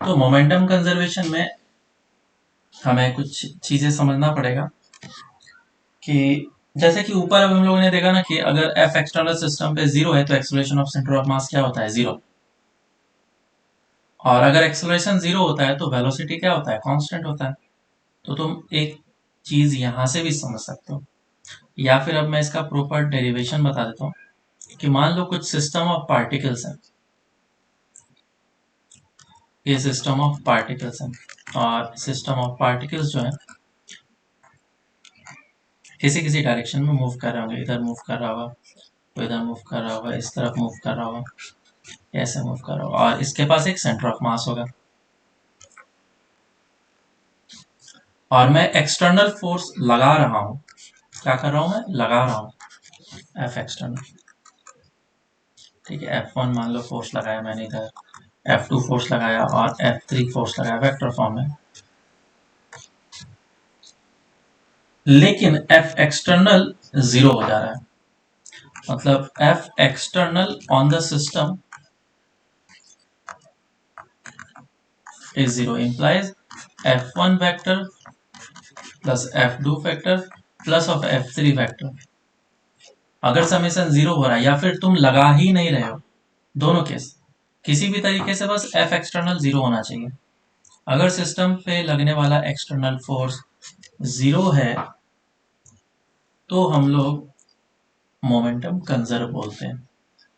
तो मोमेंटम कंजर्वेशन में हमें कुछ चीजें समझना पड़ेगा कि जैसे कि ऊपर अब हम लोगों ने देखा ना कि अगर एफ एक्सटर्नल सिस्टम पे 0 है तो एक्सेलरेशन ऑफ सेंटर ऑफ मास क्या होता है, 0। और अगर एक्सेलरेशन 0 होता है तो वेलोसिटी क्या होता है, कांस्टेंट होता है। तो तुम एक चीज यहां से भी समझ सकते हो, या फिर अब मैं इसका प्रॉपर डेरिवेशन बता देता हूँ कि मान लो कुछ सिस्टम ऑफ पार्टिकल्स है, ये सिस्टम ऑफ पार्टिकल्स है और सिस्टम ऑफ पार्टिकल्स जो है किसी किसी डायरेक्शन में मूव कर रहे होंगे, इधर मूव कर रहा होगा तो इधर मूव कर रहा होगा, इस तरफ मूव कर रहा होगा, ऐसे मूव कर रहा होगा, और इसके पास एक सेंटर ऑफ मास होगा। और मैं एक्सटर्नल फोर्स लगा रहा हूं, क्या कर रहा हूं मैं, लगा रहा हूं एफ एक्सटर्नल। ठीक है, F1 मान लो फोर्स लगाया मैंने इधर, F2 फोर्स लगाया और F3 फोर्स लगाया वेक्टर फॉर्म में। लेकिन F एक्सटर्नल 0 हो जा रहा है, मतलब F external on the system is 0 implies F1 vector plus F2 vector plus of F3 vector। अगर समेशन 0 हो रहा है या फिर तुम लगा ही नहीं रहे हो, दोनों केस, किसी भी तरीके से बस F एक्सटर्नल 0 होना चाहिए। अगर सिस्टम पे लगने वाला एक्सटर्नल फोर्स 0 है तो हम लोग मोमेंटम कंजर्व बोलते हैं।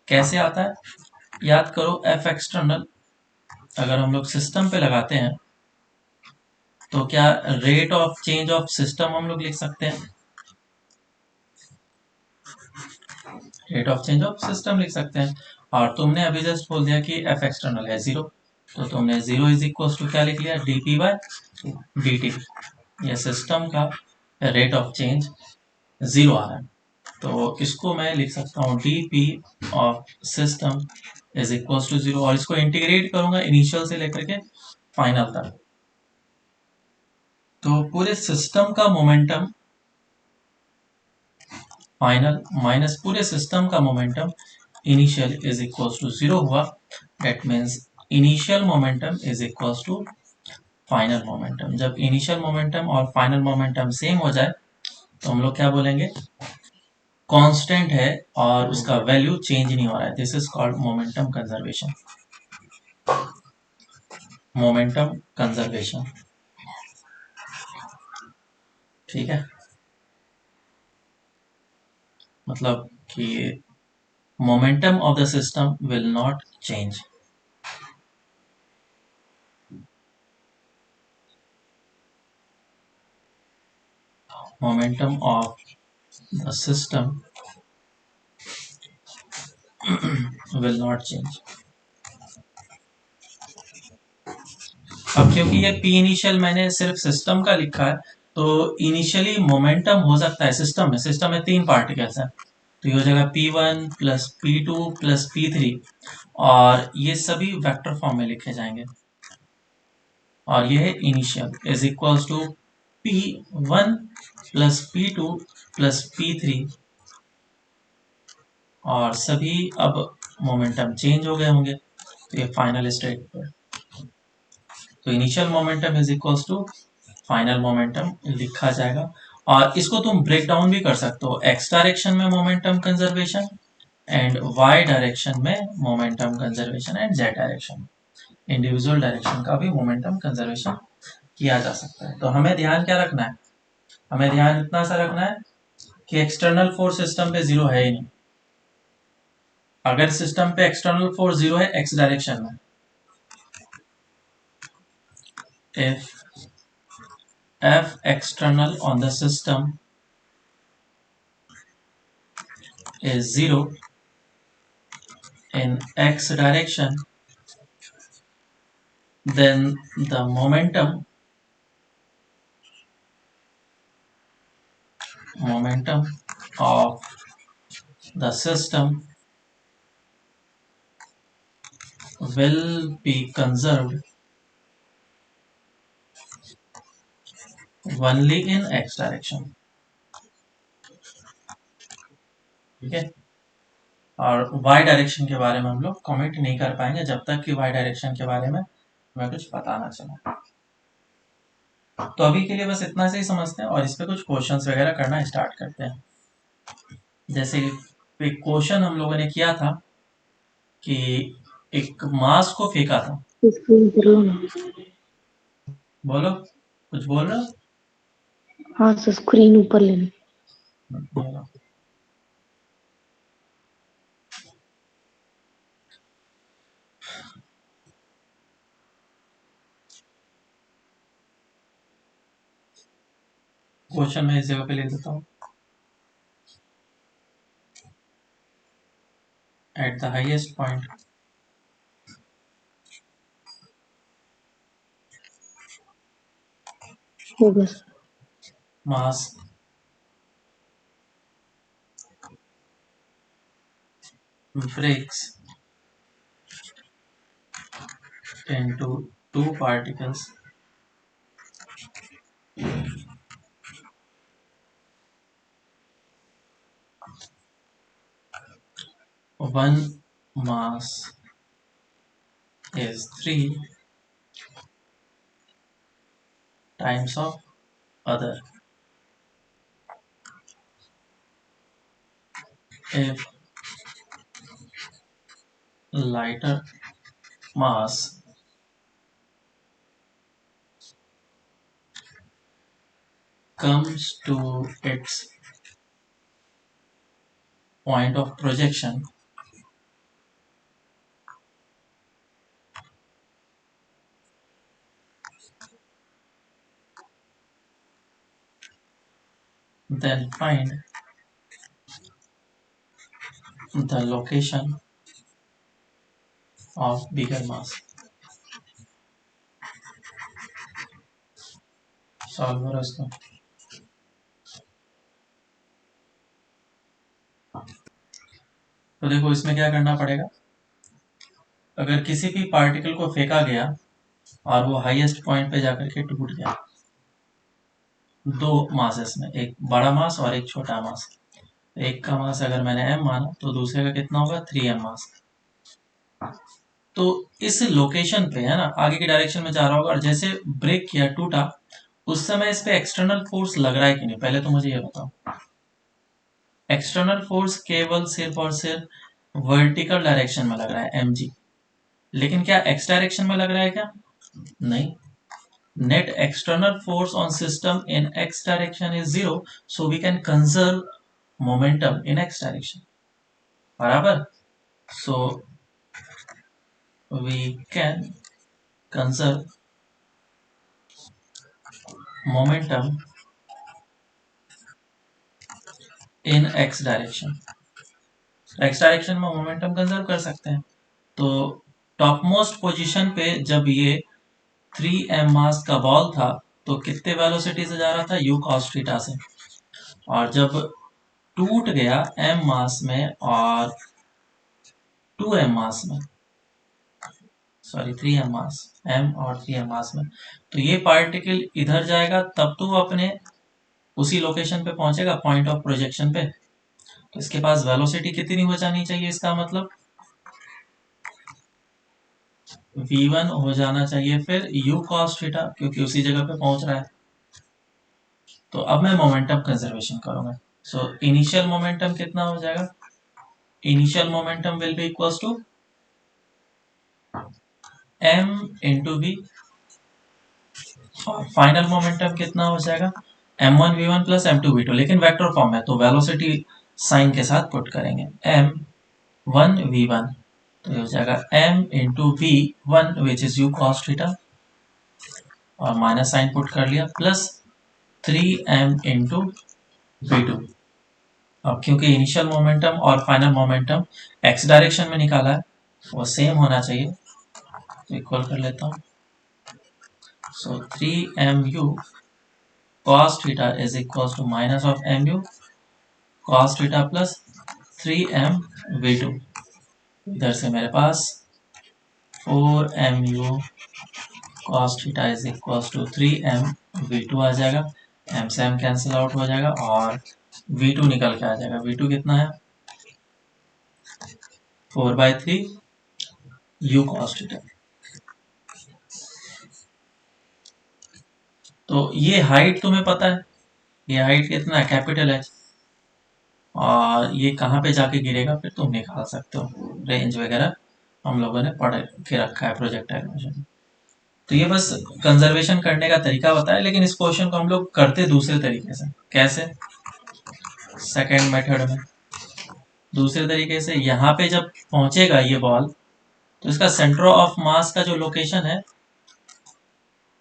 कैसे आता है, याद करो, F एक्सटर्नल अगर हम लोग सिस्टम पे लगाते हैं तो क्या rate of change of system हम लोग लिख सकते हैं, rate of change of system लिख सकते हैं। और तुमने अभी जस्ट बोल दिया कि F एक्सटर्नल है 0, तो तुमने 0 इज इक्वल टू क्या लिख लिया, dp बाय dt। ये सिस्टम का रेट ऑफ चेंज 0 आ रहा है, तो इसको मैं लिख सकता हूँ dp of system is equal to 0, और इसको इंटीग्रेट करूंगा इनिशियल से लेकर के फाइनल तक। तो पूरे सिस्टम का मोमेंटम फाइनल माइनस पूरे सिस्टम का momentum initial is equal to 0 हुआ। That means initial momentum is equal to final momentum. जब इनिशियल मोमेंटम और फाइनल मोमेंटम सेम हो जाए तो हम लोग क्या बोलेंगे, कांस्टेंट है और उसका वैल्यू चेंज नहीं हो रहा है। This is called momentum conservation, momentum conservation. ठीक है, मतलब कि momentum of the system will not change. Momentum of the system will not change। अब क्योंकि ये P इनिशियल मैंने सिर्फ सिस्टम का लिखा है, तो इनिशियली मोमेंटम हो सकता है सिस्टम में 3 पार्टिकल्स हैं, तो ये हो जाएगा P1 plus P2 plus P3, और ये सभी वेक्टर फॉर्म में लिखे जाएंगे। और ये है initial is equals to P1 plus P2 plus P3, और सभी अब मोमेंटम चेंज हो गए होंगे, तो ये फाइनल स्टेट पर। तो initial momentum is equals to final momentum लिखा जाएगा। और इसको तुम ब्रेक डाउन भी कर सकते हो, एक्स डायरेक्शन में momentum conservation and Y direction में momentum conservation and Z direction, individual direction का भी मोमेंटम कंजर्वेशन किया जा सकता है। तो हमें ध्यान क्या रखना है, हमें ध्यान इतना सा रखना है कि एक्सटर्नल फोर्स सिस्टम पे जीरो है ही नहीं। अगर सिस्टम पे एक्सटर्नल फोर्स जीरो है एक्स डायरेक्शन में, if F external on the system is 0 in x direction, then the momentum of the system will be conserved only in x direction. ठीक है, और y डायरेक्शन के बारे में हम लोग कमेंट नहीं कर पाएंगे जब तक कि y डायरेक्शन के बारे में हमें कुछ पता ना चला। तो अभी के लिए बस इतना से ही समझते हैं और इस पे कुछ क्वेश्चंस वगैरह करना स्टार्ट करते हैं। जैसे एक क्वेश्चन हम लोगों ने किया था कि एक मास को फेंका था। स्क्रीन पर लो ना। बोलो, कुछ बोल रहे हो? हाँ सर, स्क्रीन ऊपर लेना। बोलो। क्वेश्चन मैं इस जगह पे ले देता हूँ। एट द हाईएस्ट पॉइंट होगा sir. Mass breaks into two particles one mass is 3 times of other if lighter mass comes to its point of projection, then find the location of bigger mass. Solve करो इसको। तो देखो इसमें क्या करना पड़ेगा, अगर किसी भी पार्टिकल को फेंका गया और वो हाईएस्ट पॉइंट पे जाकर के टूट गया, दो मासेस में, एक बड़ा मास और एक छोटा मास, एक का मास अगर मैंने m माना तो दूसरे का कितना होगा 3m मास। तो इस लोकेशन पे है ना, आगे की डायरेक्शन में जा रहा होगा और जैसे ब्रेक किया टूटा, उस समय इस पे एक्सटर्नल फोर्स लग रहा है कि नहीं, पहले तो मुझे ये बताओ। एक्सटर्नल फोर्स केवल सिर्फ और सिर्फ वर्टिकल डायरेक्शन में लग रहा है mg, लेकिन क्या एक्स डायरेक्शन में लग रहा है क्या? नहीं। Net external force on system in X direction is 0, so we can conserve momentum in X direction, बराबर। So we can conserve momentum in X direction. X direction में मोमेंटम कंजर्व कर सकते हैं। तो टॉप मोस्ट पोजिशन पे जब ये 3m मास का बॉल था तो कितने वेलोसिटी से जा रहा था, u cos थीटा से, और जब टूट गया m मास में और 2m मास में, सॉरी 3m मास, m और 3m मास में, तो ये पार्टिकल इधर जाएगा तब तो वो अपने उसी लोकेशन पे पहुंचेगा, पॉइंट ऑफ प्रोजेक्शन पे। तो इसके पास वेलोसिटी कितनी हो जानी चाहिए, इसका मतलब v1 हो जाना चाहिए फिर u cos थीटा, क्योंकि उसी जगह पे पहुंच रहा है। तो अब मैं मोमेंटम कंजर्वेशन करूंगा। सो इनिशियल मोमेंटम कितना हो जाएगा, initial momentum will be equals to m into v और फाइनल मोमेंटम कितना हो जाएगा m1v1 प्लस m2v2, लेकिन वेक्टर फॉर्म है तो वेलोसिटी साइन के साथ पुट करेंगे m1v1, तो ये हो जाएगा m into v one which is u cos theta, और माइनस साइन पुट कर लिया, प्लस 3m इंटू v2। अब क्योंकि इनिशियल मोमेंटम और फाइनल मोमेंटम x डायरेक्शन में निकाला है, वो सेम होना चाहिए, तो इक्वल कर लेता हूँ। सो 3mu cos theta is equals to minus of mu cos theta plus 3m v2। इधर से मेरे पास 4mu cos theta is equals to 3m v2 आ जाएगा, m से m कैंसिल आउट हो जाएगा और v2 निकल के आ जाएगा। v2 कितना है 4/3 u cos theta। तो ये हाइट तुम्हें पता है, ये हाइट कितना है कैपिटल एच, और ये कहाँ पे जाके गिरेगा फिर तुम निकाल सकते हो, रेंज वगैरह हम लोगों ने पढ़ के रखा है प्रोजेक्टाइल मोशन। तो ये बस कंजर्वेशन करने का तरीका बताया, लेकिन इस क्वेश्चन को हम लोग करते दूसरे तरीके से। कैसे? सेकेंड मेथड में दूसरे तरीके से, यहाँ पे जब पहुंचेगा ये बॉल, तो इसका सेंटर ऑफ मास का जो लोकेशन है,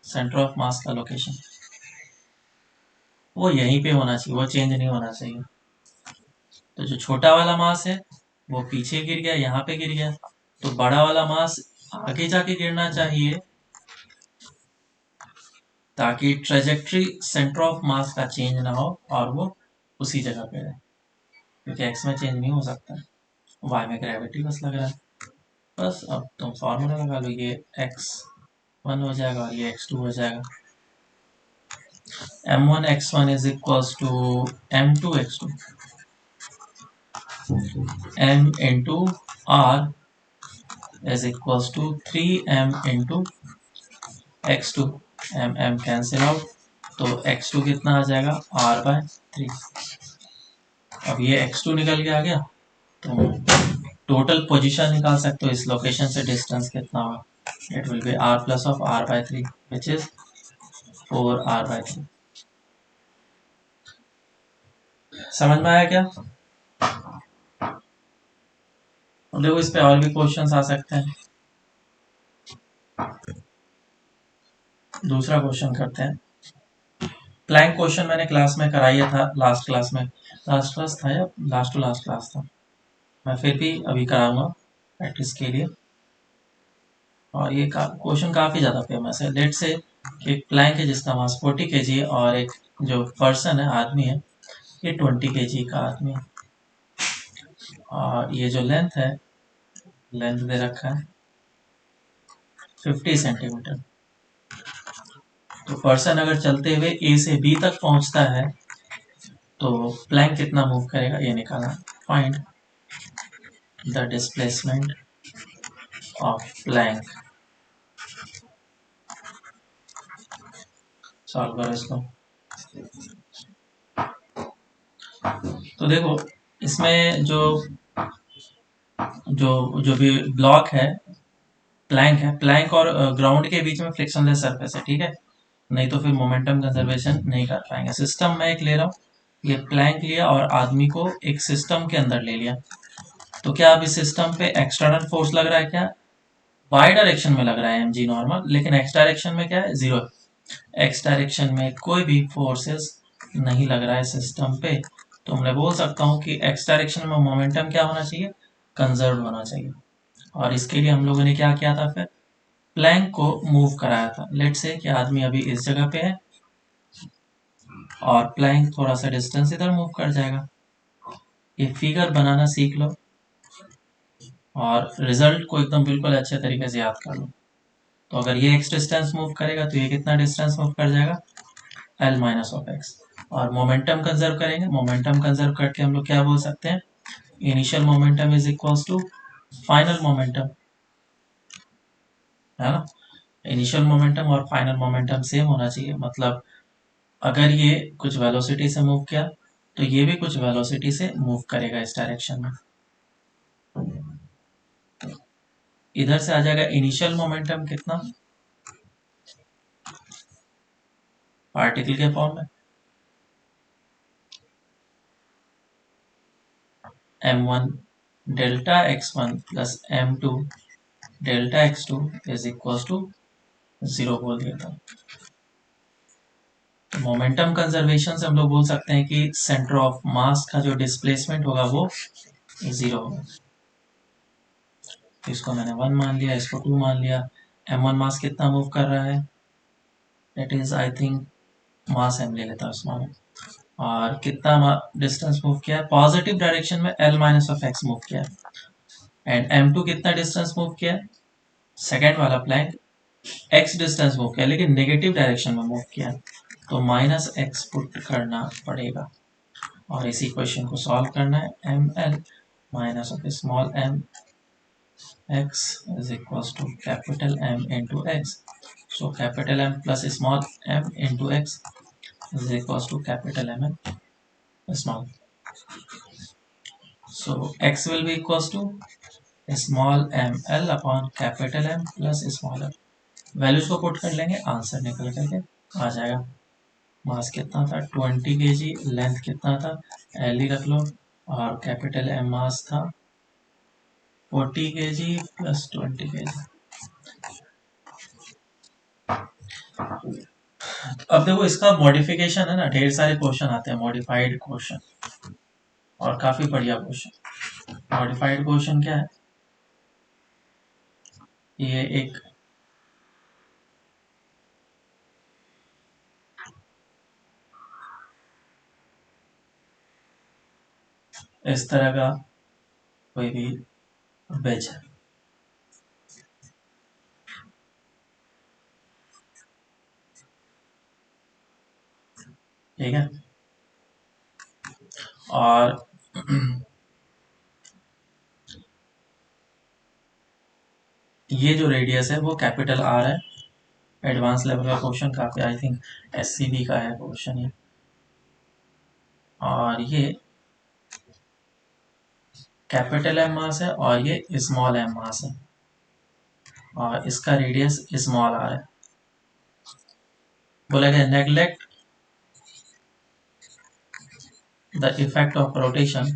सेंटर ऑफ मास का लोकेशन वो यहीं पे होना चाहिए, वो चेंज नहीं होना चाहिए। तो जो छोटा वाला मास है वो पीछे गिर गया, यहाँ पे गिर गया, तो बड़ा वाला मास आगे जाके गिरना चाहिए, ताकि ट्रेजेक्ट्री सेंटर ऑफ मास का चेंज ना हो और वो उसी जगह पे रहे, क्योंकि एक्स में चेंज नहीं हो सकता, वाई में ग्रेविटी बस लग रहा है। बस अब तुम फॉर्मूला लगा लो, ये x1 हो जाएगा और ये x2 हो जाएगा। m1 x1 is equals to m2 x2, m into r is equals to 3m into x2, m cancel out, तो x2 कितना आ जाएगा r/3। अब ये x2 निकल के आ गया, तो टोटल पोजीशन निकाल सकते हो, इस लोकेशन से डिस्टेंस कितना होगा, it will be r plus of r/3 which is 4r/3। समझ में आया क्या? देखो इस पे और भी क्वेश्चंस आ सकते हैं। दूसरा क्वेश्चन करते हैं। प्लैंक क्वेश्चन मैंने क्लास में कराया था, लास्ट क्लास में, लास्ट क्लास था या लास्ट टू लास्ट क्लास था, मैं फिर भी अभी कराऊंगा प्रैक्टिस के लिए। और ये क्वेश्चन काफी ज्यादा फेमस है। लेट से एक प्लैंक है जिसका मास 40 kg है, और एक जो पर्सन है, आदमी है, ये 20 kg का आदमी है, और ये जो लेंथ है, लेंथ दे रखा है 50 सेंटीमीटर। तो पर्सन अगर चलते हुए ए से बी तक पहुंचता है तो प्लैंक कितना मूव करेगा ये निकालना। Find the displacement of Planck. Solve करो इसको। तो देखो इसमें जो जो जो भी ब्लॉक है, प्लैंक है, प्लैंक और ग्राउंड के बीच में फ्रिक्शनलेस सरफेस है, ठीक है, नहीं तो फिर मोमेंटम कंजर्वेशन नहीं कर पाएंगे। सिस्टम में एक ले रहा हूँ, ये प्लैंक लिया और आदमी को एक सिस्टम के अंदर ले लिया, तो क्या अब इस सिस्टम पे एक्सटर्नल फोर्स लग रहा है क्या? वाई डायरेक्शन में लग रहा है mg नॉर्मल, लेकिन एक्स डायरेक्शन में क्या है? 0। एक्स डायरेक्शन में कोई भी फोर्सेस नहीं लग रहा है सिस्टम पे, तो मैं बोल सकता हूँ कि एक्स डायरेक्शन में मोमेंटम क्या होना चाहिए? कंजर्व होना चाहिए। और इसके लिए हम लोगों ने क्या किया था फिर? प्लैंक को मूव कराया था। लेट से कि आदमी अभी इस जगह पे है और प्लैंक थोड़ा सा डिस्टेंस इधर मूव कर जाएगा। ये फिगर बनाना सीख लो और रिजल्ट को एकदम बिल्कुल अच्छे तरीके से याद कर लो। तो अगर ये x डिस्टेंस मूव करेगा तो ये कितना डिस्टेंस मूव कर जाएगा? l minus of x। और मोमेंटम कंजर्व करेंगे, मोमेंटम कंजर्व करके हम लोग क्या बोल सकते हैं? Initial momentum is equals to final momentum, है ना? इनिशियल मोमेंटम और फाइनल मोमेंटम सेम होना चाहिए, मतलब अगर ये कुछ वेलोसिटी से मूव किया तो ये भी कुछ वेलोसिटी से मूव करेगा इस डायरेक्शन में। इधर से आ जाएगा इनिशियल मोमेंटम कितना? पार्टिकल के फॉर्म में m1 delta x1 plus m2 delta x2 is equal to 0 बोल दिया था। तो मोमेंटम कंजर्वेशन से हम लोग बोल सकते हैं कि सेंटर ऑफ मास का जो डिस्प्लेसमेंट होगा वो 0 होगा। तो इसको मैंने 1 मान लिया, इसको 2 मान लिया। m1 मास कितना मूव कर रहा है, that is I think mass m ले लेता हूँ इसमें। और कितना डिस्टेंस मूव किया है, पॉजिटिव डायरेक्शन में l minus of x move किया है। एंड m2 कितना डिस्टेंस मूव किया है, सेकेंड वाला प्लैंक x डिस्टेंस मूव किया लेकिन नेगेटिव डायरेक्शन में मूव किया, तो माइनस x पुट करना पड़ेगा और इसी क्वेश्चन को सॉल्व करना है। ml minus of small m x is equals to capital M into x. So capital M plus small m into x is equals to capital M and small. So x will be equals to small m l upon capital M plus small m. Values को put कर लेंगे, answer निकल करके आ जाएगा। मास कितना था 20 kg, length कितना था एल ही रख लो, और कैपिटल एम मास था 40 kg प्लस 20 kg। अब देखो इसका मॉडिफिकेशन है ना, ढेर सारे क्वेश्चन आते हैं मॉडिफाइड क्वेश्चन, और काफी बढ़िया क्वेश्चन। मॉडिफाइड क्वेश्चन क्या है, ये एक इस तरह का कोई भी वेज है, ठीक है, और ये जो रेडियस है वो कैपिटल आर है। एडवांस लेवल का क्वेश्चन काफी, आई थिंक एससीबी का है क्वेश्चन ये, और ये कैपिटल एम मास है और ये स्मॉल एम मास है, और इसका रेडियस स्मॉल आर है। बोला गया neglect the effect of rotation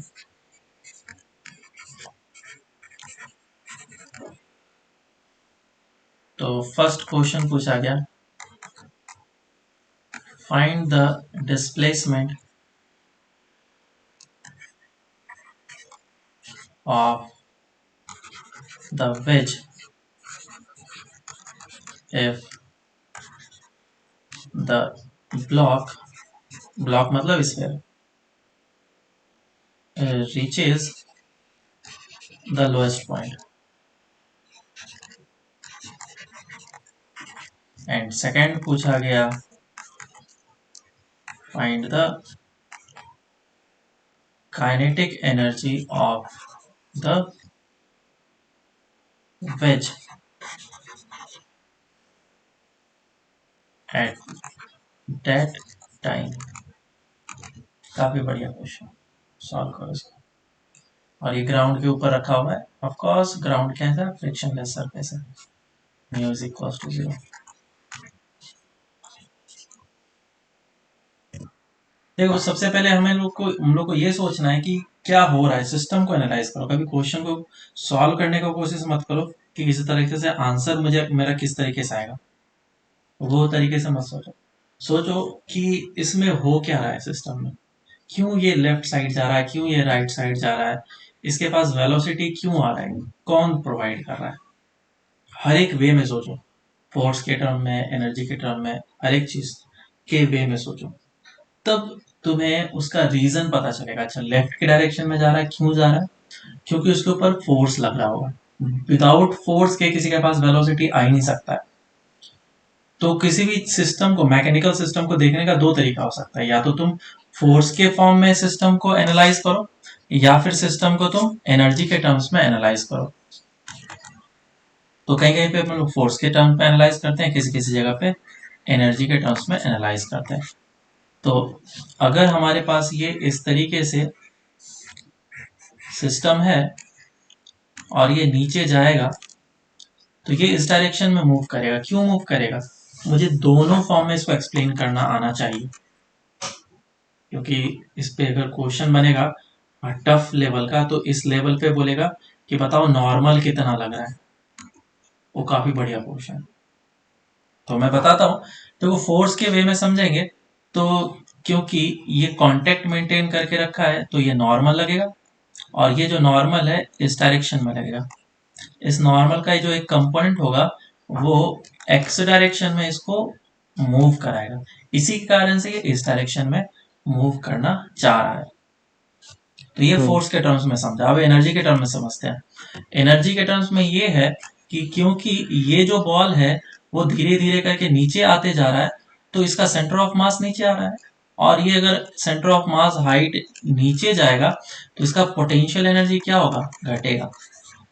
तो फर्स्ट क्वेश्चन पूछा गया, find the displacement of the ways if the block मतलब sphere reaches the lowest point, and second पूछा गया find the kinetic energy of the wedge at that time। काफी बढ़िया question, solve करो इसको। और ये ग्राउंड के ऊपर रखा हुआ है, ऑफ कोर्स ग्राउंड क्या है, फ्रिक्शनलेस सरफेस है, म्यू इज इक्वल टू 0। देखो सबसे पहले हम लोग को ये सोचना है कि क्या हो रहा है, सिस्टम को एनालाइज करो। कभी क्वेश्चन को सॉल्व करने का कोशिश मत करो कि किसी तरीके से आंसर मुझे मेरा किस तरीके से आएगा, वो तरीके से मत सोचो। सोचो कि इसमें हो क्या रहा है सिस्टम में, क्यों ये लेफ्ट साइड जा रहा है, क्यों ये राइट साइड जा रहा है, इसके पास वेलोसिटी क्यों आ रहा है, कौन प्रोवाइड कर रहा है। हर एक वे में सोचो, फोर्स के टर्म में, एनर्जी के टर्म में, हर एक चीज के वे में सोचो, तब तुम्हें उसका रीजन पता चलेगा। अच्छा लेफ्ट के डायरेक्शन में जा रहा है, क्यों जा रहा है, क्योंकि उसके ऊपर फोर्स लग रहा होगा। विदाउट फोर्स के किसी के पास वेलोसिटी आ ही नहीं सकता है। तो किसी भी सिस्टम को, मैकेनिकल सिस्टम को देखने का दो तरीका हो सकता है, या तो तुम फोर्स के फॉर्म में सिस्टम को एनालाइज करो, या फिर सिस्टम को तुम एनर्जी के टर्म्स में एनालाइज करो। तो कहीं कहीं पे अपन लोग फोर्स के टर्म्स में एनालाइज करते हैं, किसी किसी जगह पे एनर्जी के टर्म्स में एनालाइज करते हैं। तो अगर हमारे पास ये इस तरीके से सिस्टम है और ये नीचे जाएगा, तो ये इस डायरेक्शन में मूव करेगा। क्यों मूव करेगा, मुझे दोनों फॉर्म में इसको एक्सप्लेन करना आना चाहिए, क्योंकि इस पे अगर क्वेश्चन बनेगा टफ लेवल का तो इस लेवल पे बोलेगा कि बताओ नॉर्मल कितना लग रहा है, वो काफी बढ़िया क्वेश्चन। तो मैं बताता हूँ, तो वो फोर्स के वे में समझेंगे तो क्योंकि ये कांटेक्ट मेंटेन करके रखा है तो ये नॉर्मल लगेगा, और ये जो नॉर्मल है इस डायरेक्शन में लगेगा। इस नॉर्मल का जो एक कंपोनेंट होगा वो एक्स डायरेक्शन में इसको मूव कराएगा, इसी के कारण से ये इस डायरेक्शन में मूव करना चाह रहा है। तो ये फोर्स के टर्म्स में समझा। अब एनर्जी के टर्म में समझते हैं। एनर्जी के टर्म्स में ये है कि क्योंकि ये जो बॉल है वो धीरे धीरे करके नीचे आते जा रहा है, तो इसका सेंटर ऑफ मास नीचे आ रहा है, और ये अगर सेंटर ऑफ मास हाइट नीचे जाएगा तो इसका पोटेंशियल एनर्जी क्या होगा, घटेगा।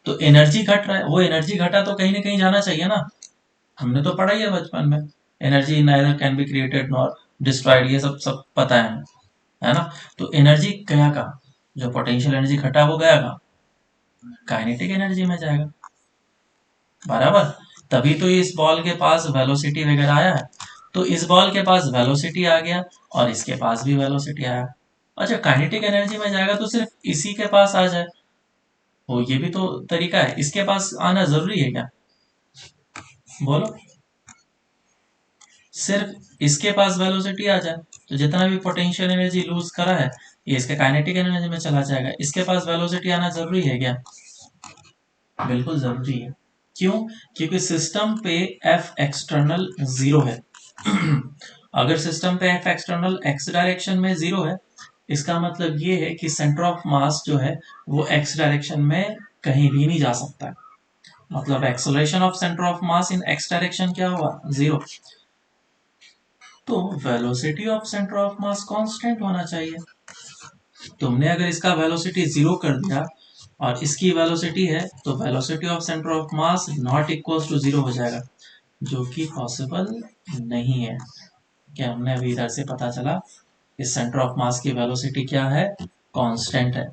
तो एनर्जी घट रहा है, वो एनर्जी घटा तो कहीं ना कहीं जाना चाहिए ना, हमने तो पढ़ा ही है बचपन में, energy neither can be created nor destroyed, ये सब सब पता है हमें, है ना। तो एनर्जी गया कहाँ, जो पोटेंशियल एनर्जी घटा वो गया कहाँ, काइनेटिक एनर्जी में जाएगा, बराबर। तभी तो इस बॉल के पास वेलोसिटी वगैरह आया है, तो इस बॉल के पास वेलोसिटी आ गया और इसके पास भी वेलोसिटी आया। अच्छा, काइनेटिक एनर्जी में जाएगा तो सिर्फ इसी के पास आ जाए, वो ये भी तो तरीका है, इसके पास आना जरूरी है क्या, बोलो। सिर्फ इसके पास वेलोसिटी आ जाए तो जितना भी पोटेंशियल एनर्जी लूज करा है ये इसके काइनेटिक एनर्जी में चला जाएगा। इसके पास वेलोसिटी आना जरूरी है क्या, बिल्कुल जरूरी है। क्यों, क्योंकि सिस्टम पे एफ एक्सटर्नल जीरो है। अगर सिस्टम पे एफ एक्सटर्नल एक्स डायरेक्शन में जीरो है, इसका मतलब ये है कि सेंटर ऑफ मास जो है वो एक्स डायरेक्शन में कहीं भी नहीं जा सकता है। मतलब acceleration of centre of mass in X direction क्या हुआ, जीरो। तो velocity of centre of mass constant होना चाहिए। तुमने अगर इसका वेलोसिटी जीरो कर दिया और इसकी वेलोसिटी है तो velocity of centre of mass not equal to zero हो जाएगा, जो कि पॉसिबल नहीं है। क्या हमने अभी इधर से पता चला कि सेंटर ऑफ मास की वेलोसिटी क्या है, कांस्टेंट है।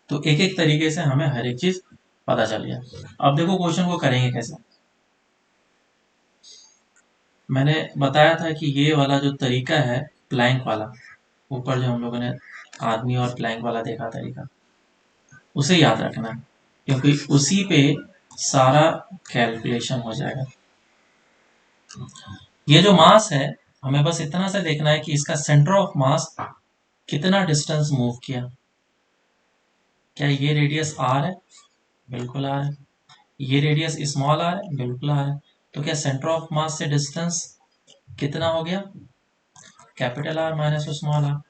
तो एक एक तरीके से हमें हर एक चीज पता चल गया। अब देखो क्वेश्चन को करेंगे कैसे। मैंने बताया था कि ये वाला जो तरीका है प्लैंक वाला, ऊपर जो हम लोगों ने आदमी और प्लैंक वाला देखा तरीका, उसे याद रखना है, क्योंकि उसी पे सारा कैलकुलेशन हो जाएगा। ये जो मास है हमें बस इतना से देखना है कि इसका सेंटर ऑफ मास कितना डिस्टेंस मूव किया। क्या ये रेडियस आर है, बिल्कुल आर है। ये रेडियस स्मॉल आर है, बिल्कुल आर है। तो क्या सेंटर ऑफ मास से डिस्टेंस कितना हो गया, capital R minus small R.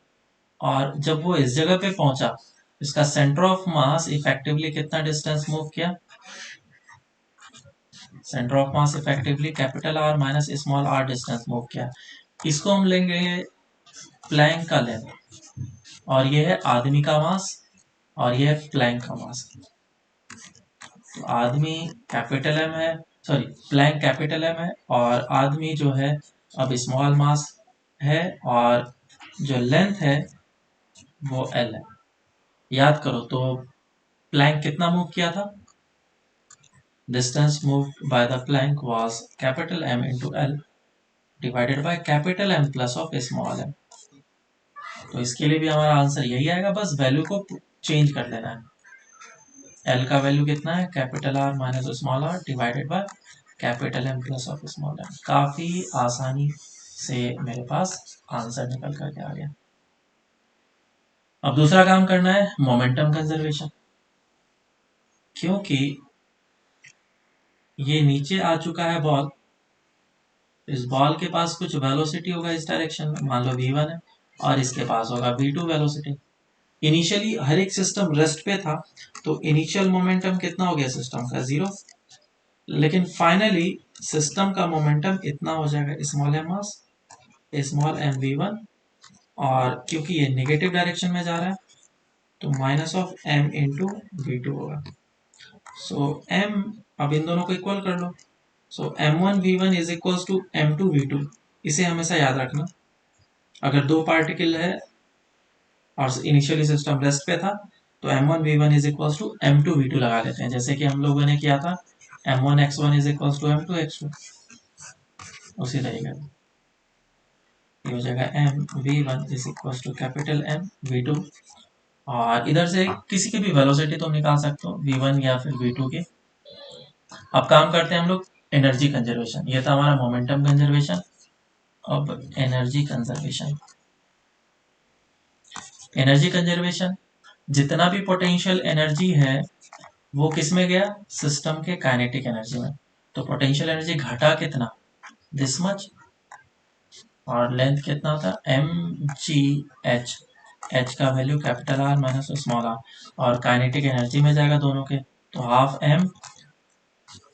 और जब वो इस जगह पे पहुंचा, इसका सेंटर ऑफ मास इफेक्टिवली कितना डिस्टेंस मूव किया, centre of mass effectively capital R minus small R distance move किया। इसको हम लेंगे प्लैंक का लेंथ, और ये है आदमी का मास, और ये है प्लैंक का मास। तो आदमी कैपिटल एम है, सॉरी प्लैंक कैपिटल एम है, और आदमी जो है अब स्मॉल मास है, और जो लेंथ है वो एल है। याद करो तो प्लैंक कितना मूव किया था, distance moved by the plank was capital M into L divided by capital M plus of small m। तो इसके लिए भी हमारा आंसर यही आएगा, बस वैल्यू को चेंज कर देना है। L का वैल्यू कितना है, capital R minus small r divided by capital M plus of small m। काफी आसानी से मेरे पास आंसर निकल करके आ गया। अब दूसरा काम करना है मोमेंटम कंजर्वेशन, क्योंकि ये नीचे आ चुका है बॉल, इस बॉल के पास कुछ वेलोसिटी होगा इस डायरेक्शन में, मान लो v1 है, और इसके पास होगा v2 वेलोसिटी। इनिशियली हर एक सिस्टम रेस्ट पे था, तो इनिशियल मोमेंटम कितना हो गया सिस्टम का, जीरो। लेकिन फाइनली सिस्टम का मोमेंटम इतना हो जाएगा small M mass small M v1, और क्योंकि ये नेगेटिव डायरेक्शन में जा रहा है तो minus of m into v2 होगा। सो m, अब इन दोनों को इक्वल कर लो, so m1 v1 is equal to m2 v2। इसे हमेशा याद रखना, अगर दो पार्टिकल है और इनिशियली सिस्टम रेस्ट पे था तो m1 v1 is equal to m2 v2 लगा लेते हैं, जैसे कि हम लोगों ने किया था m1x1 is equal to m2x2, उसी तरीके से ये हो जाएगा mv1 is equal to capital M v2, और इधर से किसी की भी वेलोसिटी तुम निकाल सकते हो, v1 या फिर v2 की। अब काम करते हैं हम लोग एनर्जी कंजर्वेशन। ये था हमारा मोमेंटम कंजर्वेशन। अब एनर्जी कंजर्वेशन, एनर्जी कंजर्वेशन, जितना भी पोटेंशियल एनर्जी है वो किस में गया, सिस्टम के काइनेटिक एनर्जी में। तो पोटेंशियल एनर्जी घटा कितना, दिस मच, और लेंथ कितना होता है mgh, h का value capital R minus small r, और काइनेटिक एनर्जी में जाएगा दोनों के, तो हाफ m,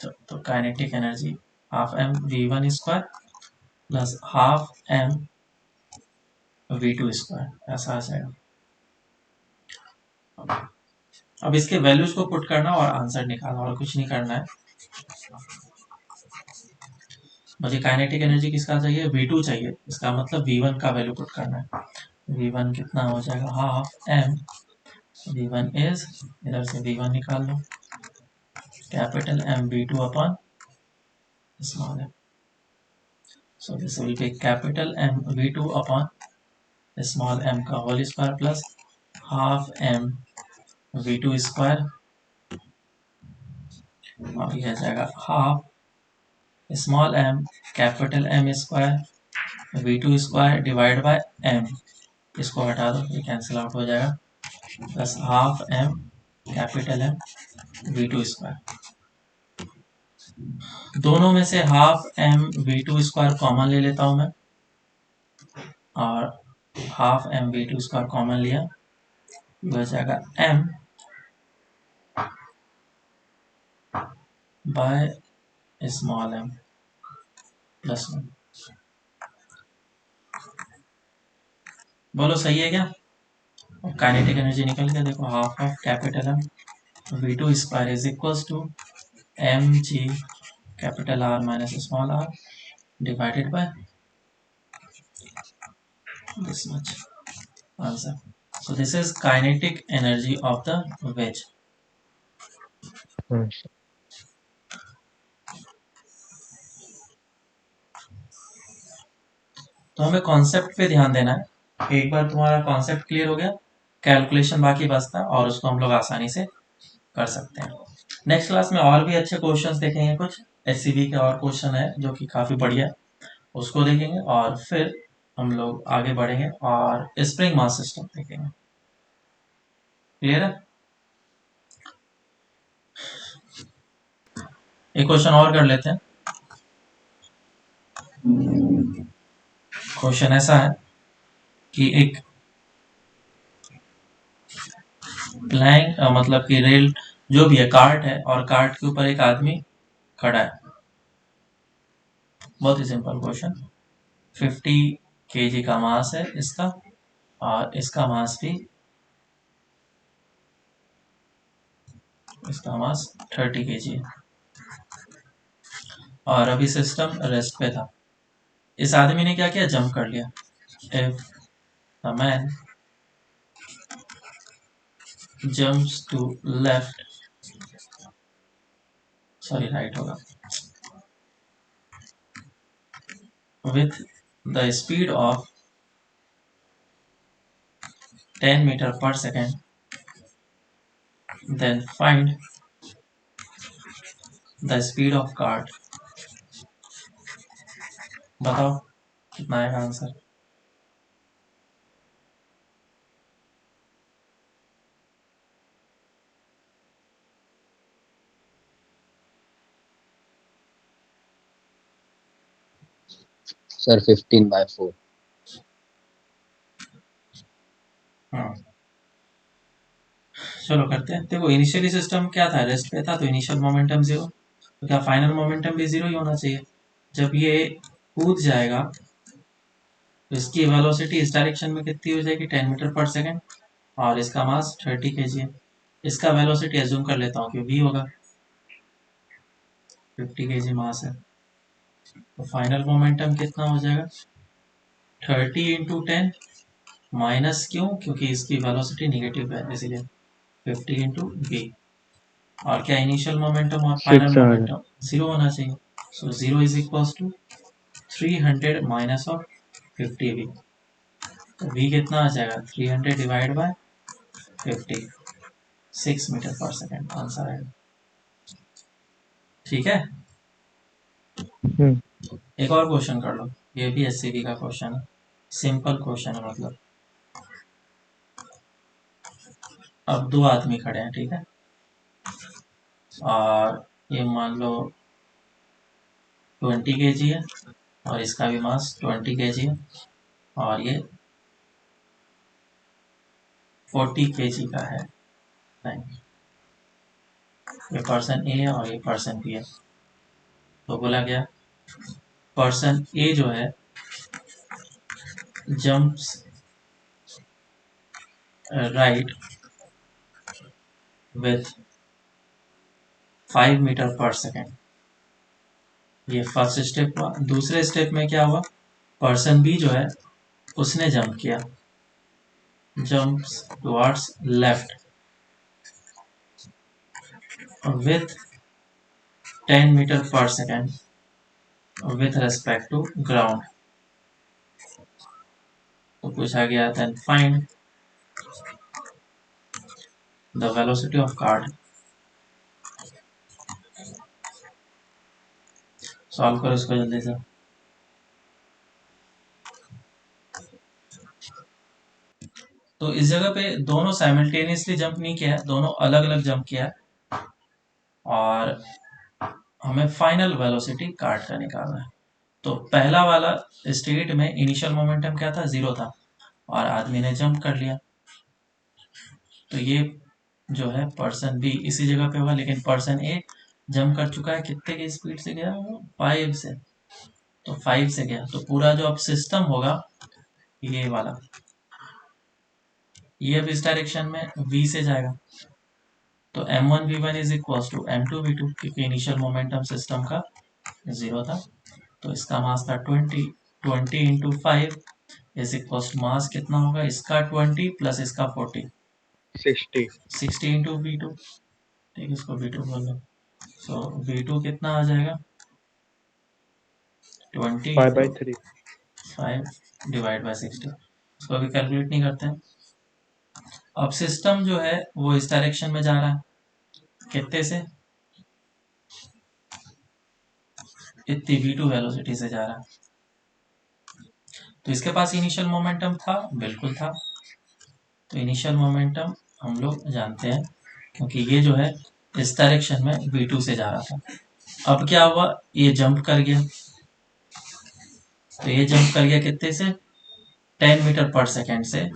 तो kinetic energy half m v1 square plus half m v2 square, ऐसा आ जाएगा। अब इसके वैल्यूज को पुट करना और आंसर निकालना, और कुछ नहीं करना है। मुझे काइनेटिक एनर्जी किसका चाहिए, v2 चाहिए, इसका मतलब v1 का वैल्यू पुट करना है। v1 कितना हो जाएगा, हाफ m v1 इज, इधर से v1 निकाल लो, capital M v2 upon small m, so this will be capital M v2 upon small m का whole square plus half m v2 square, और यह जाएगा half small m capital M square v2 square divide by m, इसको हटा दो, ये cancel out हो जाएगा, plus half m capital M v2 square. दोनों में से half m v2 square common ले लेता हूं मैं, और half m v2 square common लिया, हो जाएगा m by small m plus 1। बोलो सही है क्या? काइनेटिक एनर्जी निकल गया, देखो half of capital M v2 square is equals to mg capital R minus small r divided by this much, answer. So this is kinetic energy of the wedge. तो हमें concept पे ध्यान देना है। एक बार तुम्हारा कॉन्सेप्ट क्लियर हो गया, कैलकुलेशन बाकी बचता है, और उसको हम लोग आसानी से कर सकते हैं। नेक्स्ट क्लास में और भी अच्छे क्वेश्चंस देखेंगे, कुछ एससीबी के और क्वेश्चन है जो कि काफी बढ़िया है, उसको देखेंगे, और फिर हम लोग आगे बढ़ेंगे और स्प्रिंग मास सिस्टम देखेंगे। क्लियर है? एक क्वेश्चन और कर लेते हैं। क्वेश्चन ऐसा है कि एक प्लैंक मतलब कि रेल जो भी है, कार्ट है, और कार्ट के ऊपर एक आदमी खड़ा है। बहुत ही सिंपल क्वेश्चन। 50 kg का मास है इसका, और इसका मास भी, इसका मास 30 kg है, और अभी सिस्टम रेस्ट पे था। इस आदमी ने क्या किया, जंप कर लिया। If the man jumps to left, sorry right होगा, with the speed of 10 meter per second, then find the speed of cart। बताओ कितना आएगा आंसर। सर 15/4। हाँ चलो करते हैं। देखो इनिशियली सिस्टम क्या था, रेस्ट पे था, तो इनिशियल मोमेंटम जीरो, तो क्या फाइनल मोमेंटम भी जीरो ही होना चाहिए। जब ये कूद जाएगा तो इसकी वेलोसिटी इस डायरेक्शन में कितनी हो जाएगी, 10 मीटर पर सेकेंड, और इसका मास 30 kg है। इसका वेलोसिटी एज्यूम कर लेता हूँ कि v होगा, 50 kg मास है, तो फाइनल मोमेंटम कितना हो जाएगा, 30 इंटू 10 माइनस, क्यों, क्योंकि इसकी वेलोसिटी निगेटिव है, इसलिए 50 इंटू v, और क्या इनिशियल मोमेंटम और फाइनल 6 आ रहा है। मोमेंटम 0 होना चाहिए। So 0 is equal to 300 minus of 50v। तो v कितना आ जाएगा 300 डिवाइड बाय 50, 6 मीटर पर सेकेंड आंसर है। ठीक है, एक और क्वेश्चन कर लो, ये भी एससीबी का क्वेश्चन है, सिंपल क्वेश्चन है मतलब। अब दो आदमी खड़े हैं, ठीक है, और ये मान लो 20 kg है और इसका भी मास 20 kg है और ये 40 kg का है। नहीं, ये पर्सन ए है और ये पर्सन बी है। तो बोला गया पर्सन ए जो है जंप्स राइट विथ 5 मीटर पर सेकेंड। ये फर्स्ट स्टेप हुआ। दूसरे स्टेप में क्या हुआ, पर्सन बी जो है उसने जंप किया, jumps towards left with 10 metre पर second with respect to ground. तो पूछा गया then find the velocity of cart. Solve करो इसको जल्दी से। तो इस जगह पे दोनों साइमल्टेनियसली जंप नहीं किया है, दोनों अलग अलग जंप किया है और हमें फाइनल वेलोसिटी कार्ड का निकालना है। तो पहला वाला स्टेट में इनिशियल मोमेंटम क्या था, 0 था और आदमी ने जंप कर लिया। तो ये जो है पर्सन बी इसी जगह पे हुआ, लेकिन पर्सन ए जंप कर चुका है, कितने की स्पीड से गया, 5 से। तो 5 से गया, तो पूरा जो अब सिस्टम होगा ये वाला, ये अब इस डायरेक्शन में v से जाएगा। तो m1 v1 is equal to m2 v2, क्योंकि इनिशियल मोमेंटम सिस्टम का 0 था। तो इसका मास था 20, 20 into 5 is equal to mass कितना होगा, इसका 20 प्लस इसका 40, 60 60 इंटू v2। ठीक है, इसको v2 बोल लो। सो v2 कितना आ जाएगा, 20 इंटू 5/3 5 डिवाइड बाई 60। इसको अभी कैलकुलेट नहीं करते हैं। अब सिस्टम जो है वो इस डायरेक्शन में जा रहा है, कितने से, इतनी v2 वेलोसिटी से जा रहा है। तो इसके पास इनिशियल मोमेंटम था, बिल्कुल था। तो इनिशियल मोमेंटम हम लोग जानते हैं, क्योंकि ये जो है इस डायरेक्शन में v2 से जा रहा था। अब क्या हुआ, ये जंप कर गया। तो ये जंप कर गया कितने से, 10 मीटर पर सेकेंड से,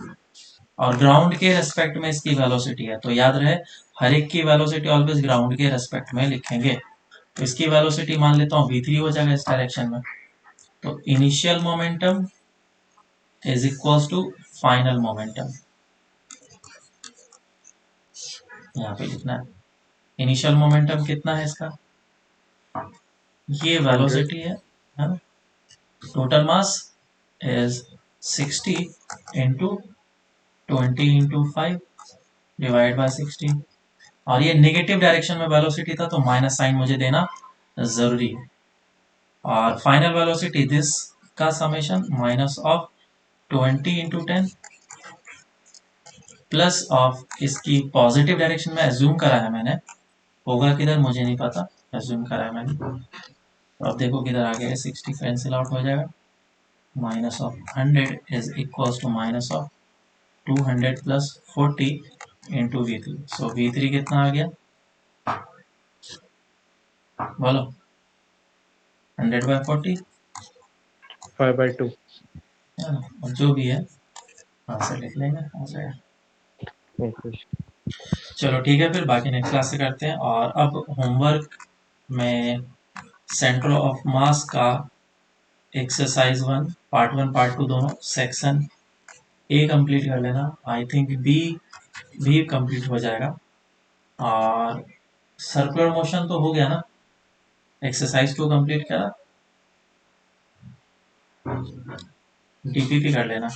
और ग्राउंड के रेस्पेक्ट में इसकी वेलोसिटी है। तो याद रहे, हर एक की वेलोसिटी ऑलवेज ग्राउंड के रेस्पेक्ट में लिखेंगे। तो इसकी वेलोसिटी मान लेता हूँ v3 हो जाएगा इस डायरेक्शन में। तो initial momentum is equal to final momentum, यहाँ पे लिखना है। इनिशियल मोमेंटम कितना है इसका, ये 100 वेलोसिटी है ना। Total mass is 60 into 20 into 5 divide by 60। और ये नेगेटिव डायरेक्शन में वेलोसिटी था, तो माइनस साइन मुझे देना जरूरी है। और फाइनल वेलोसिटी दिस का summation minus of 20 into 10 plus of इसकी पॉजिटिव डायरेक्शन में एज्यूम करा है मैंने, होगा किधर मुझे नहीं पता, एज्यूम करा है मैंने। तो अब देखो किधर आ गया, 60 कैंसिल आउट हो जाएगा, minus of 100 is equal to minus of 200 plus 40 into v3। So v3 कितना आ गया, बोलो, 100/40 5/2 है ना। और जो भी है आंसर लिख लेंगे, आ जाएगा। ओके। चलो ठीक है, फिर बाकी नेक्स्ट क्लास से करते हैं। और अब होमवर्क में सेंटर ऑफ मास का एक्सरसाइज 1 पार्ट 1 पार्ट 2 दोनों सेक्शन ए कंप्लीट कर लेना। आई थिंक बी भी कंप्लीट हो जाएगा। और सर्कुलर मोशन तो हो गया ना, एक्सरसाइज 2 कंप्लीट करा, डीपीपी कर लेना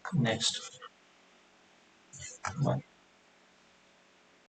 नेक्स्ट।